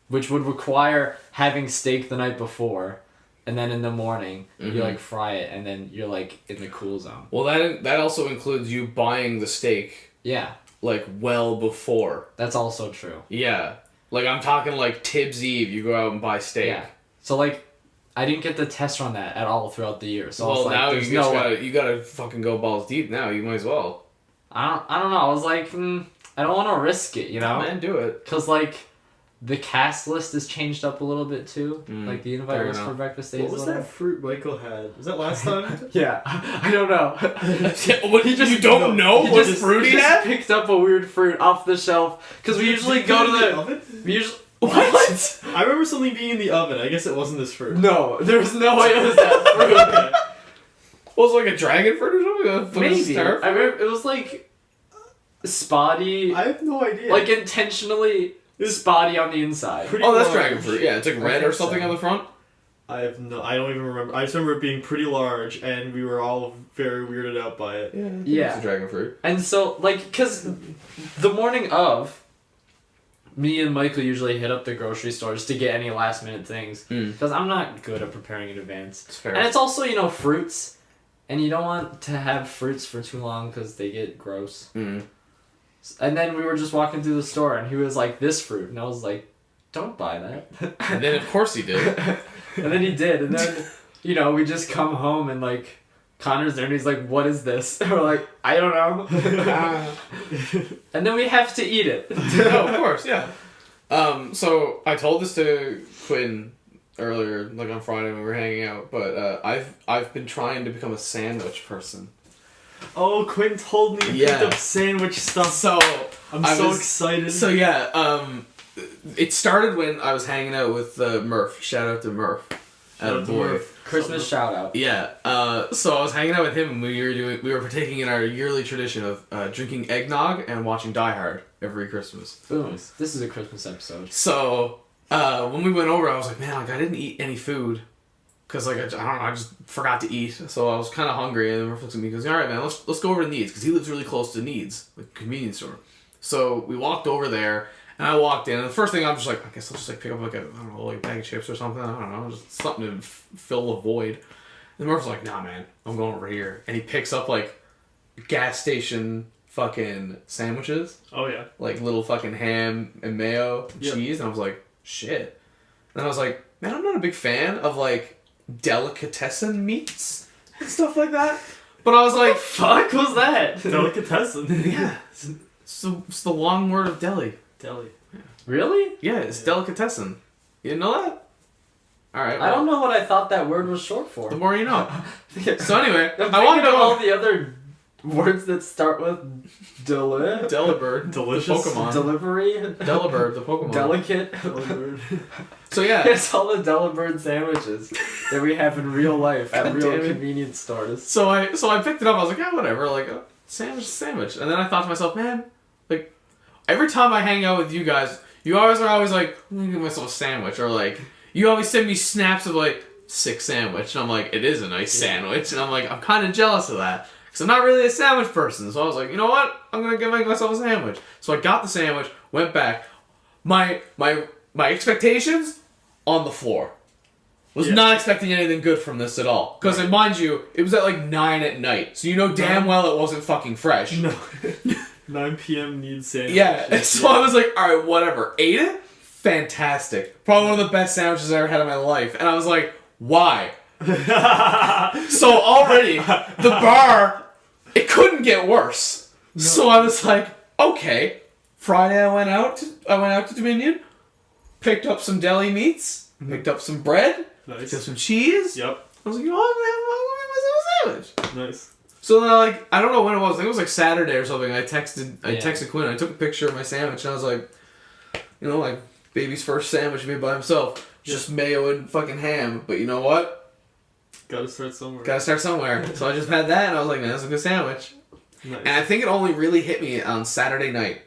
Which would require having steak the night before, and then in the morning you fry it, and then you're in the cool zone. Well, that also includes you buying the steak Yeah, well before. that's also true. Yeah. I'm talking Tibbs Eve, you go out and buy steak. Yeah. So I didn't get to test run that at all throughout the year. So I was Well, now there's you gotta fucking go balls deep now. You might as well. I don't know. I was I don't want to risk it, Man, do it. Because the cast list is changed up a little bit too. The invite list for breakfast days. What was that fruit Michael had? Was that last time? Yeah, I don't know. What, you don't know what fruit he just had? picked up a weird fruit off the shelf because we usually go to the oven. We usually what? I remember something being in the oven. I guess it wasn't this fruit. No, there was no way it was that fruit. Okay. Was it a dragon fruit or something? Maybe. I remember it was spotty. I have no idea. Intentionally spotty on the inside. Oh, that's dragon fruit. Yeah, it's red or something on the front. I don't even remember. I just remember it being pretty large, and we were all very weirded out by it. Yeah. It's a dragon fruit. And so, because the morning of, me and Michael usually hit up the grocery stores to get any last minute things. Because I'm not good at preparing in advance. It's fair. And it's also, fruits. and you don't want to have fruits for too long because they get gross. Mm. And then we were just walking through the store, and he was like, "This fruit," and I was like, "Don't buy that." And then of course he did. And then he did, and then we just come home and like Connor's there, and he's like, "What is this?" And we're like, "I don't know." And then we have to eat it. No, of course, yeah. So I told this to Quinn earlier, like on Friday when we were hanging out, but I've been trying to become a sandwich person. Oh, Quinn told me you picked up sandwich stuff. So I'm so excited. So yeah, it started when I was hanging out with Murph. Shout out to Murph. Christmas shout out. Yeah. So I was hanging out with him, and we were partaking in our yearly tradition of drinking eggnog and watching Die Hard every Christmas. Boom. This is a Christmas episode. So when we went over, I was like, man, like I didn't eat any food. Cause like I don't know, I just forgot to eat, so I was kind of hungry. And Murph looks at me, and goes, "All right, man, let's go over to Needs," because he lives really close to Needs, like convenience store. So we walked over there, and I walked in, and the first thing I'm just like, I guess I'll just like pick up like a like a bag of chips or something. I don't know, just something to fill the void. And Murph's like, "Nah, man, I'm going over here," and he picks up like gas station fucking sandwiches. Oh yeah. Like little fucking ham and mayo and cheese, and I was like, shit. And I was like, man, I'm not a big fan of like delicatessen meats and stuff like that. But I was like, Fuck was that? Delicatessen. yeah. It's the long word of deli. Deli. Really? Yeah, it's delicatessen. You didn't know that? Alright. I don't know what I thought that word was short for. The more you know. So anyway, I want to know all the other words that start with Delibird. Delicious. The Pokemon. delivery. Delibird, the Pokemon. Delicate. So yeah. It's all the Delibird sandwiches that we have in real life at God real damn it. convenience stores. So I picked it up. I was like, yeah, whatever. Like a sandwich. And then I thought to myself, man, like every time I hang out with you guys, you always are always like, I'm gonna give myself a sandwich, or like you always send me snaps of like sick sandwich, and I'm like, it is a nice sandwich, and I'm like, I'm kind of jealous of that because I'm not really a sandwich person. So I was like, you know what? I'm gonna make myself a sandwich. So I got the sandwich, went back. My expectations on the floor. Was not expecting anything good from this at all. Because, mind you, it was at like 9 at night. So you know damn well it wasn't fucking fresh. No. 9 p.m. needs sandwich. Yeah, so I was like, alright, whatever. Ate it? Fantastic. Probably one of the best sandwiches I ever had in my life. And I was like, why? So already, the bar, it couldn't get worse. No. So I was like, okay. Friday I went out to Dominion, picked up some deli meats, picked up some bread, picked up some cheese. Yep. I was like, you know what? I'm gonna make myself a sandwich. Nice. So then I don't know when it was. I think it was like Saturday or something. I texted Quinn. I took a picture of my sandwich, and I was like, like baby's first sandwich made by himself. Just mayo and fucking ham. But you know what? Gotta start somewhere. So I just had that, and I was like, man, that's a good sandwich. Nice. And I think it only really hit me on Saturday night.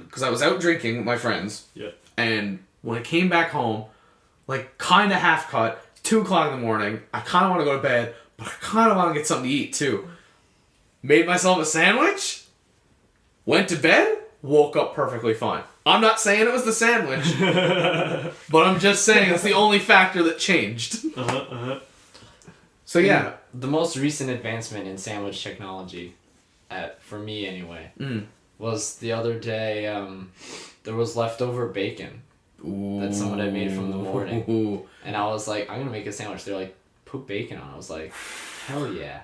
Because I was out drinking with my friends. Yeah. And when I came back home, like kind of half cut, 2 o'clock in the morning, I kind of want to go to bed, but I kind of want to get something to eat too. Made myself a sandwich, went to bed, woke up perfectly fine. I'm not saying it was the sandwich, but I'm just saying it's the only factor that changed. So yeah. The most recent advancement in sandwich technology, for me anyway, was the other day, there was leftover bacon that someone had made from the morning. And I was like, I'm going to make a sandwich. They're like, put bacon on it. I was like, hell yeah.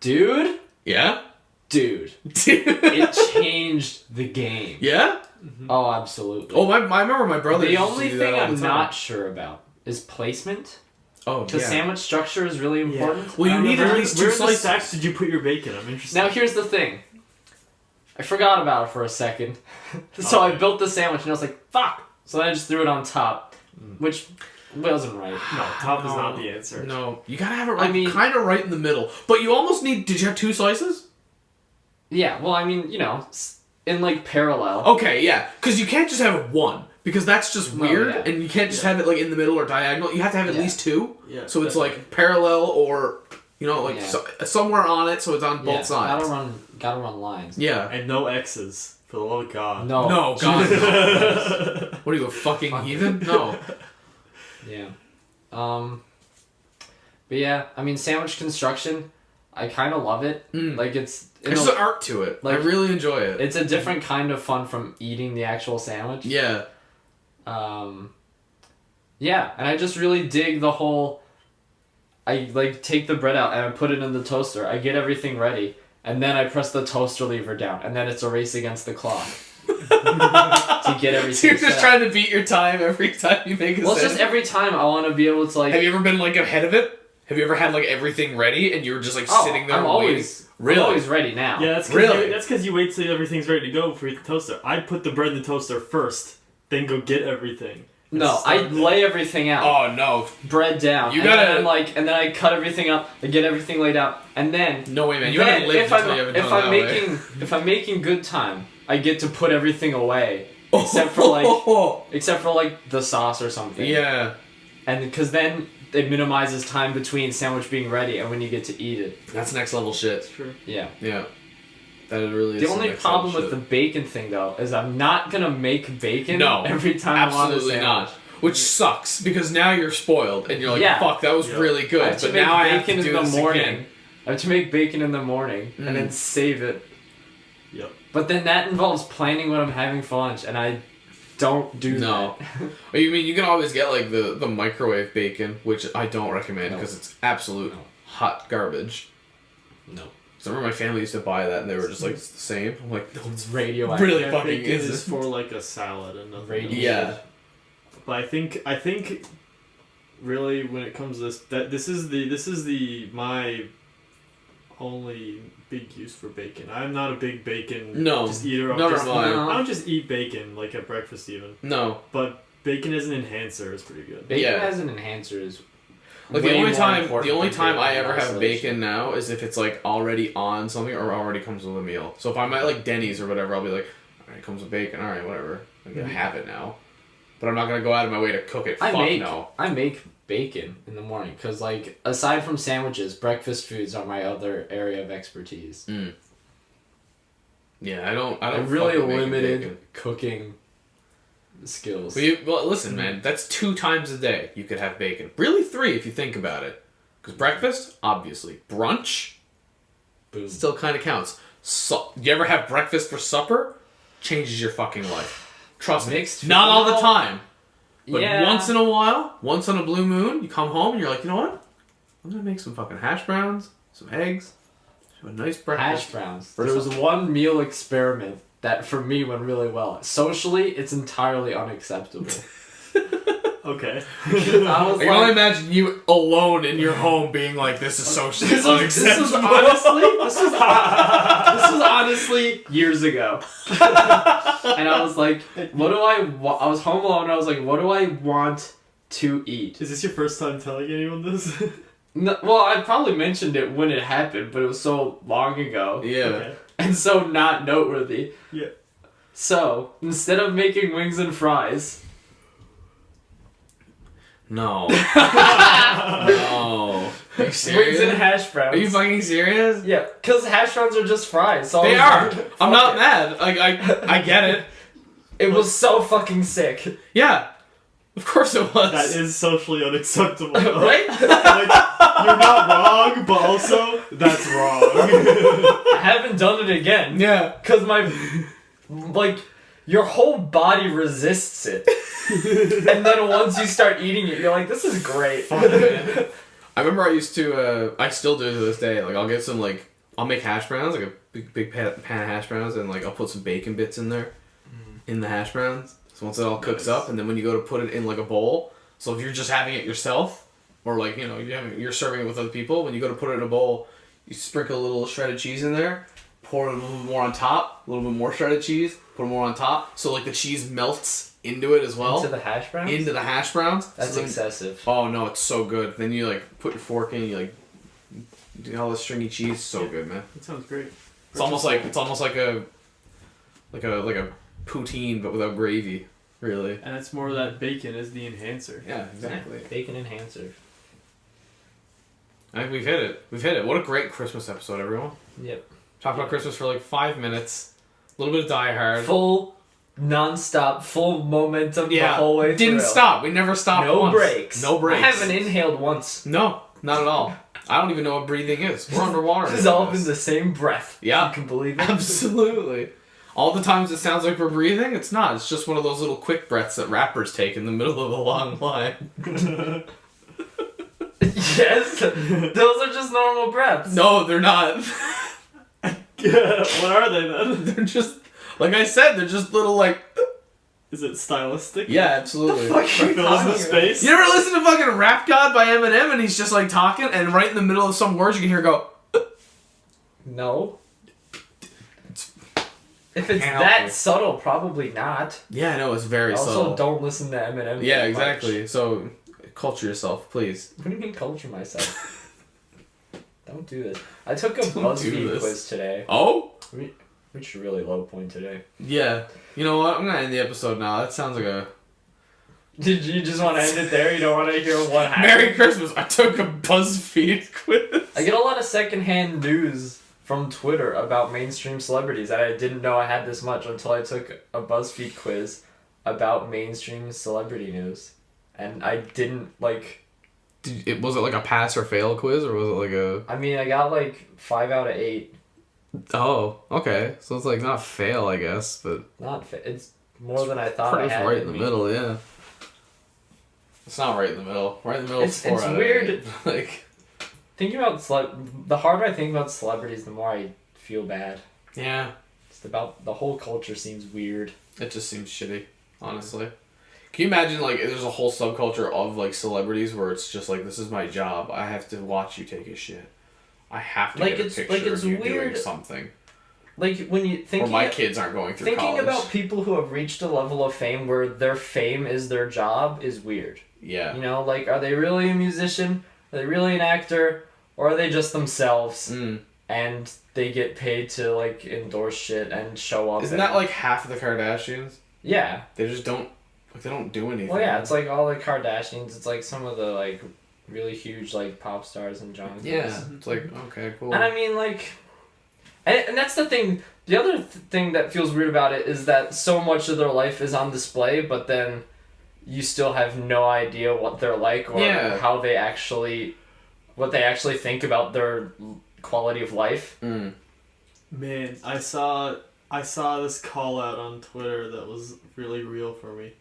Dude? Yeah? Dude. It changed the game. Yeah? Mm-hmm. Oh, absolutely. Oh, I remember my brother. The only thing I'm not sure about is placement. Oh, because sandwich structure is really important. Yeah. Well, you need at least 2 slices. Where in the stacks did you put your bacon? I'm interested. Now, here's the thing. I forgot about it for a second. So I built the sandwich and I was like, fuck! So then I just threw it on top, which wasn't right. No, top is not the answer. No, you gotta have it right, kind of right in the middle. But you almost need, did you have 2 slices? Yeah, well, I mean, in like parallel. Okay, yeah, because you can't just have 1. Because that's just weird, and you can't just have it like in the middle or diagonal. You have to have at least 2. Yeah, so it's like parallel or, somewhere on it so it's on both sides. Gotta run lines. Yeah. And no X's, for the love of God. No, God, no. What are you, a fucking heathen? No. Yeah. But yeah, I mean, sandwich construction, I kind of love it. Like it's There's an art to it. Like, I really enjoy it. It's a different kind of fun from eating the actual sandwich. Yeah. Yeah, and I just really dig the whole. I like take the bread out and I put it in the toaster. I get everything ready, and then I press the toaster lever down, and then it's a race against the clock to get everything. So you're just trying to beat your time every time you make a Well, it's sandwich? just every time I want to be able to like. Have you ever been like ahead of it? Have you ever had like everything ready and you're just like sitting there I'm waiting? I'm always ready now. Yeah, that's because you wait till everything's ready to go for the toaster. I put the bread in the toaster first, then go get everything. No, I lay everything out. Oh no, bread down. You gotta and then I cut everything up. I get everything laid out, and then no way, man. You haven't lived until you haven't done it that way. If I'm making good time, I get to put everything away, except for like the sauce or something. Yeah, and because then it minimizes time between sandwich being ready and when you get to eat it. That's next level shit. That's true. Yeah. Yeah. That it really is. The only problem with the bacon thing, though, is I'm not gonna make bacon every time I want a sandwich. Absolutely not. Which sucks, because now you're spoiled, and you're like, fuck, that was really good, but now I have to do this again. I have to make bacon in the morning, and then save it. Yep. But then that involves planning what I'm having for lunch, and I don't do that. But you mean, you can always get, like, the microwave bacon, which I don't recommend, because it's absolute hot garbage. No. I remember my family used to buy that, and they were just like, it's the same. I'm like, no, it's radioactive. Really fucking bacon is. Is for like a salad and nothing. Radiated. Yeah. But I think, really, when it comes to this is my only big use for bacon. I'm not a big bacon just eater. I don't just eat bacon like at breakfast even. No. But bacon as an enhancer is pretty good. Bacon as an enhancer is. Like the only time I ever have bacon now is if it's like already on something or already comes with a meal. So if I'm at like Denny's or whatever, I'll be like, alright, it comes with bacon, alright, whatever. I'm gonna have it now. But I'm not gonna go out of my way to cook it. I make bacon in the morning because, like, aside from sandwiches, breakfast foods are my other area of expertise. Yeah, I don't really limited cooking skills. Well, listen, man, that's 2 times a day you could have bacon. Really 3 if you think about it. Because breakfast, obviously. Brunch, boom, still kind of counts. So, you ever have breakfast for supper? Changes your fucking life. Trust me. Not all the time. But once in a while, once on a blue moon, you come home and you're like, you know what? I'm going to make some fucking hash browns, some eggs, have a nice breakfast. Hash browns. There was one meal experiment that for me went really well. Socially, it's entirely unacceptable. Okay. I can only imagine you alone in your home being like, this is socially unacceptable. This was honestly years ago. And I was like, what do I want? I was home alone and I was like, what do I want to eat? Is this your first time telling anyone this? No, well, I probably mentioned it when it happened, but it was so long ago. Yeah. Okay. And so not noteworthy. Yeah. So, instead of making wings and fries... No. No. Are you serious? Wings and hash browns. Are you fucking serious? Yeah, because hash browns are just fries. So they are. I'm not mad. I get it. It was so fucking sick. Yeah. Of course it was. That is socially unacceptable. Right? Like, you're not wrong, but also, that's wrong. I haven't done it again. Yeah. Because your whole body resists it. And then once you start eating it, you're like, this is great. I remember I used to, I still do to this day, like, I'll get some, like, I'll make hash browns, like a big pan of hash browns, and, like, I'll put some bacon bits in there, in the hash browns. So once it all cooks up, and then when you go to put it in, like, a bowl, so if you're just having it yourself, or, like, you know, you're serving it with other people, when you go to put it in a bowl, you sprinkle a little shredded cheese in there, pour a little bit more on top, a little bit more shredded cheese, put more on top, so, like, the cheese melts into it as well. Into the hash browns? Into the hash browns. That's excessive. Oh, no, it's so good. Then you, like, put your fork in, you, like, do all the stringy cheese. So good, man. That sounds great. It's almost like a poutine, but without gravy, really. And it's more that bacon is the enhancer. Yeah, exactly. Yeah, bacon enhancer. I think we've hit it. What a great Christmas episode, everyone. Yep. Talked about Christmas for like 5 minutes. A little bit of Die Hard. Full, non-stop, full momentum the whole way through. Didn't stop. We never stopped No once. breaks. No breaks. I haven't inhaled once. No. Not at all. I don't even know what breathing is. We're underwater. Dissolve in the same breath. Yeah. You can believe it. Absolutely. All the times it sounds like we're breathing, it's not. It's just one of those little quick breaths that rappers take in the middle of a long line. Yes, those are just normal breaths. No, they're not. What are they then? They're just, like I said, they're just little like... Is it stylistic? Yeah, absolutely. Fuck you Fills the talking about? space. You ever listen to fucking Rap God by Eminem and he's just like talking and right in the middle of some words you can hear go... No. If it's Can't that help it. subtle, probably not. Yeah, I know, it's very Also, subtle. don't listen to Eminem. Yeah, that much. exactly. So, culture yourself, please. What do you mean culture myself? Don't do this. I took a Don't do BuzzFeed this. quiz today. Oh? Reached a really low point today. Yeah. You know what? I'm gonna end the episode now. That sounds like a... Did you just want to end it there? You don't want to hear what happened? Merry Christmas! I took a BuzzFeed quiz. I get a lot of secondhand news from Twitter about mainstream celebrities, and I didn't know I had this much until I took a BuzzFeed quiz about mainstream celebrity news. And I didn't, like... Was it like a pass or fail quiz, or was it like a... I mean, I got, like, 5 out of 8. Oh, okay. So it's like not fail, I guess, but... It's more than I thought I It's had. right in the middle, yeah. It's not right in the middle. Right in the middle is It's 4 out of weird. 8. Like... Thinking about the harder I think about celebrities, the more I feel bad. Yeah. It's about the whole culture seems weird. It just seems shitty, honestly. Can you imagine, like, there's a whole subculture of, like, celebrities where it's just like, this is my job. I have to watch you take a shit. I have to Like, get a it's- picture like, it's of you weird. doing something. Like when you Or my kids aren't going through thinking college. about people who have reached a level of fame where their fame is their job is weird. Yeah. You know, like, are they really a musician? Are they really an actor? Or are they just themselves? Mm. And they get paid to, like, endorse shit and show up. Isn't and, that, like, half of the Kardashians? Yeah. They just don't... Like, they don't do anything. Well, yeah, it's like all the Kardashians. It's like some of the, like, really huge, like, pop stars and John. Yeah. It's like, okay, cool. And I mean, like... And that's the thing. The other thing that feels weird about it is that so much of their life is on display, but then you still have no idea what they're like or how they actually... What they actually think about their quality of life. Mm. Man, I saw this call out on Twitter that was really real for me.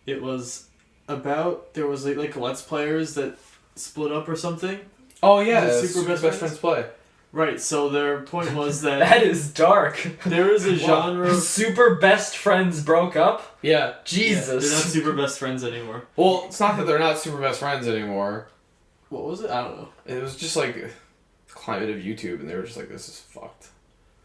It was about there was like Let's Players that split up or something. Oh, yeah. Is it Super Best Friends Play. Right, so their point was that That is dark. there is a genre of... Super best friends broke up? Yeah. Jesus. Yeah, they're not super best friends anymore. Well, it's not that they're not super best friends anymore. What was it? I don't know. It was just like the climate of YouTube, and they were just like, "This is fucked."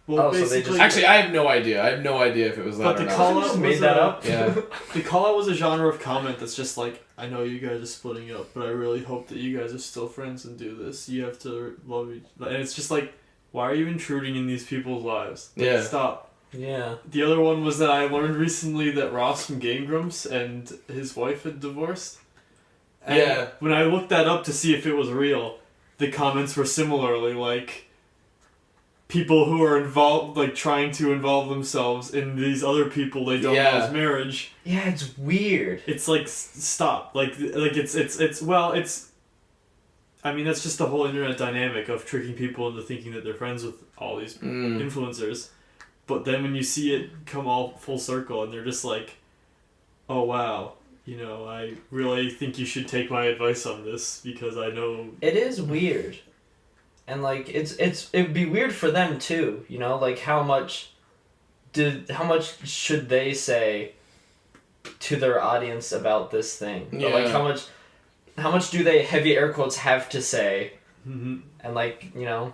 Well, Oh, so they basically, just- Actually, I have no idea. I have no idea if it was that But or the not. call Just out made was that up. Yeah. The call out was a genre of comment that's just like, I know you guys are splitting up, but I really hope that you guys are still friends and do this. You have to love each other. And it's just like, why are you intruding in these people's lives? Like, Yeah. Stop. Yeah. The other one was that I learned recently that Ross from Game Grumps and his wife had divorced. And Yeah. when I looked that up to see if it was real, the comments were similarly like people who are involved, like trying to involve themselves in these other people they don't Yeah. know's marriage. Yeah, it's weird. It's like stop. Like it's. I mean, that's just the whole internet dynamic of tricking people into thinking that they're friends with all these influencers. But then when you see it come all full circle and they're just like, oh wow, you know, I really think you should take my advice on this because I know... It is weird. And, like, it'd be weird for them, too, you know? Like, how much should they say to their audience about this thing? Yeah. Or, like, how much do they, heavy air quotes, have to say? Mm-hmm. And, like, you know...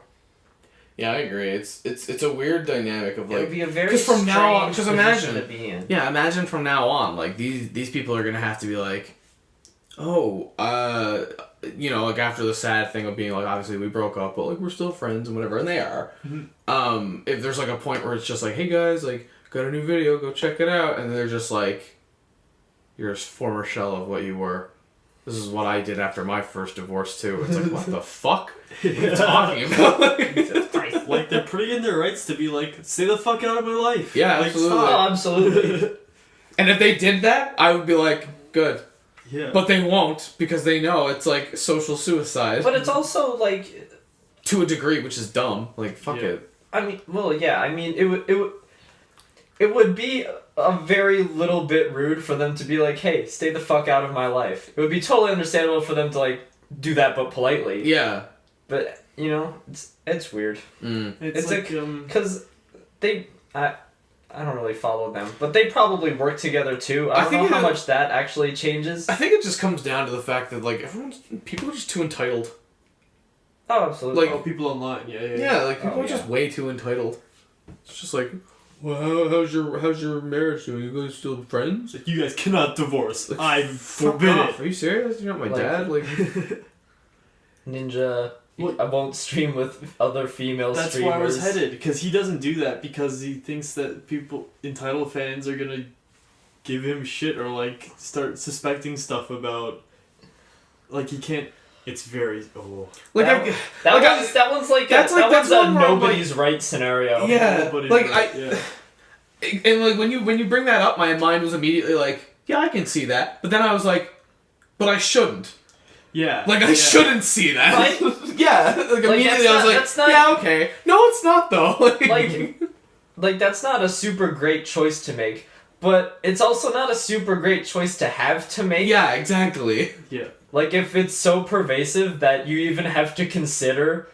Yeah, I agree. It's a weird dynamic of It would like be a very 'cause from now on- strange 'cause position imagine- to be in. yeah. Imagine from now on, like these people are gonna have to be like, oh, you know, like after the sad thing of being like, obviously we broke up, but like we're still friends and whatever, and they are. Mhm. If there's like a point where it's just like, hey guys, like got a new video, go check it out, and they're just like, you're a former shell of what you were. This is what I did after my first divorce too. It's like, what the fuck? What are you talking about? Like, they're pretty in their rights to be like, stay the fuck out of my life. Yeah, like, absolutely. Oh, stop. absolutely. And if they did that, I would be like, good. Yeah. But they won't because they know it's like social suicide. But it's also like, to a degree, which is dumb. Like, fuck Yeah. it. I mean, well, yeah, I mean, it would be a very little bit rude for them to be like, hey, stay the fuck out of my life. It would be totally understandable for them to, like, do that, but politely. Yeah. But, you know, it's weird. It's like, Because I don't really follow them, but they probably work together too. I don't know how much that actually changes. I think it just comes down to the fact that, like, people are just too entitled. Oh, absolutely. Like, people online, Yeah, like, people are just way too entitled. It's just like, well, how's your marriage doing? You guys still friends? Like, you guys cannot divorce. Like, I forbid off. it. Are you serious? You're not my Like- dad? Like, Ninja, What? I won't stream with other female That's streamers. where I was headed, because he doesn't do that because he thinks that entitled fans are gonna give him shit or, like, start suspecting stuff about, like, he can't, it's very, like that, I, that, like, one's, that one's like that's a, like- that one's that's a one where I'm nobody's right scenario. yeah, Nobody's like right, yeah. And like when you bring that up, my mind was immediately like, yeah, I can see that. But then I was like, but I shouldn't. Yeah. Like I shouldn't see that. Right? Yeah. Like immediately I was like, that's not- yeah, okay. No, it's not though. Like that's not a super great choice to make, but it's also not a super great choice to have to make. yeah, exactly. Yeah. Like if it's so pervasive that you even have to consider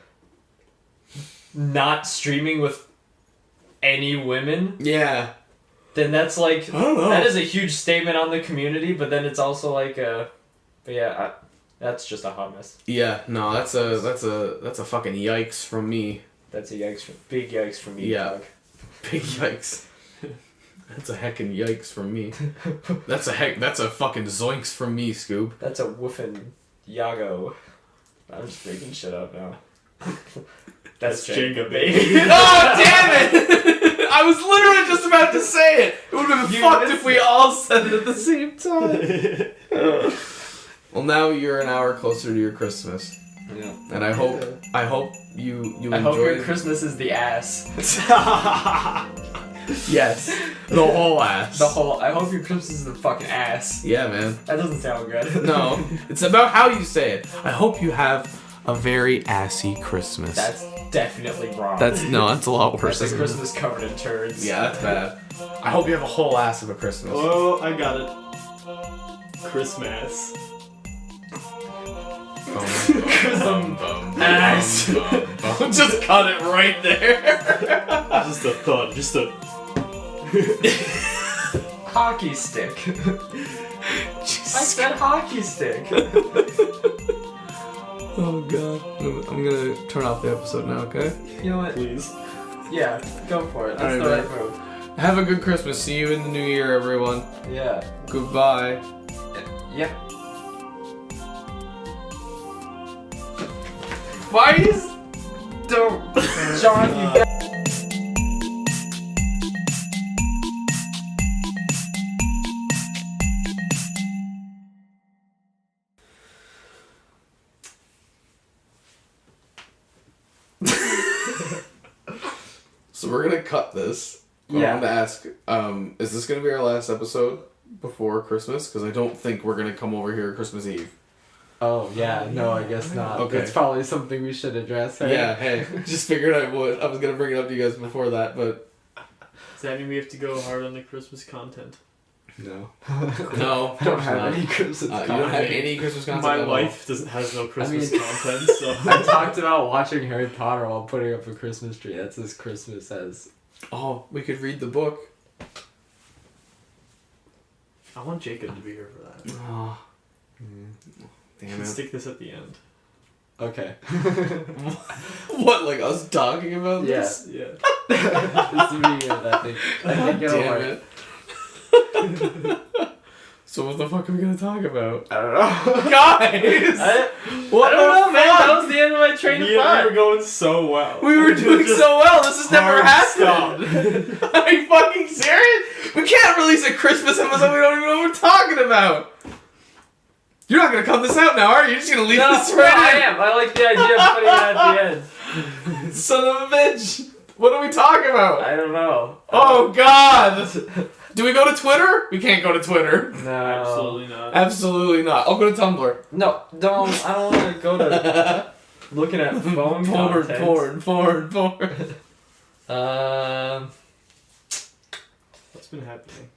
not streaming with any women, Yeah. then that's like I don't know. that is a huge statement on the community. But then it's also like that's just a hot mess. Yeah. No, that's a fucking yikes from me. That's a big yikes from me. Yeah. Dog. Big yikes. That's a heckin' yikes from me. That's a fucking zoinks from me, Scoop. That's a woofin' Yago. I'm just making shit up now. That's Jenga, baby. Oh, damn it! I was literally just about to say it. It would have been You fucked missed if we all said it at the same time. Well, now you're an hour closer to your Christmas, Yeah. and I hope you I hope enjoy. your Christmas is the ass. Yes, the whole ass. I hope your Christmas is the fucking ass. Yeah, man. That doesn't sound good. No, it's about how you say it. I hope you have a very assy Christmas. That's definitely wrong. That's a lot worse. That's a Christmas covered in turds. Yeah, that's bad. I hope you have a whole ass of a Christmas. Oh, I got it. Christmas. Ass. Just cut it right there. Just a thought. Just a. Hockey stick. I said hockey stick. Oh god. I'm gonna turn off the episode now, okay? You know what? Please. Yeah, go for it. That's Alright, the right move. Have a good Christmas. See you in the new year, everyone. Yeah. Goodbye. Yep. Why is don't John? You got So we're gonna cut this. Yeah. I wanted to ask, is this gonna be our last episode before Christmas? Because I don't think we're gonna come over here Christmas Eve. Oh yeah, no, I guess not. Okay. It's probably something we should address. Hey? Yeah, hey. Just figured I would. I was gonna bring it up to you guys before that, but Does that mean we have to go hard on the Christmas content? no. No, Don't have any Christmas You don't content. have any Christmas content My at all. wife has no Christmas mean- content, so. I talked about watching Harry Potter while putting up a Christmas tree. That's as Christmas as. Oh, we could read the book. I want Jacob to be here for that. Oh. Damn Can it. stick this at the end. Okay. What, like us talking about Yeah. this? Yeah. This is me and that thing. I can't get over Damn it. it. So what the fuck are we gonna talk about? I don't know. Guys! I What don't know, the man. fuck? That was the end of my train of We thought. were going so well. We were doing Just so well. This has never hard happened. Are you fucking serious? We can't release a Christmas episode. We don't even know what we're talking about. You're not gonna cut this out now, are you? You're just gonna leave No, this I right am. I like the idea of putting it at the end. in. Son of a bitch. What are we talking about? I don't know. Oh God! Do we go to Twitter? We can't go to Twitter. No. Absolutely not. Absolutely not. I'll go to Tumblr. No, don't. I don't want to go to looking at phone content. Porn. What's been happening?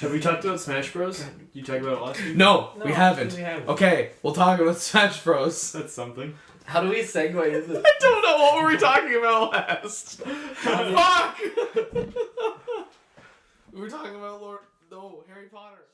Have we talked about Smash Bros? You talked about it last week? No, we haven't. We haven't. Okay, we'll talk about Smash Bros. That's something. How do we segue into I don't know, what were we talking about last? Fuck! We were talking about Harry Potter.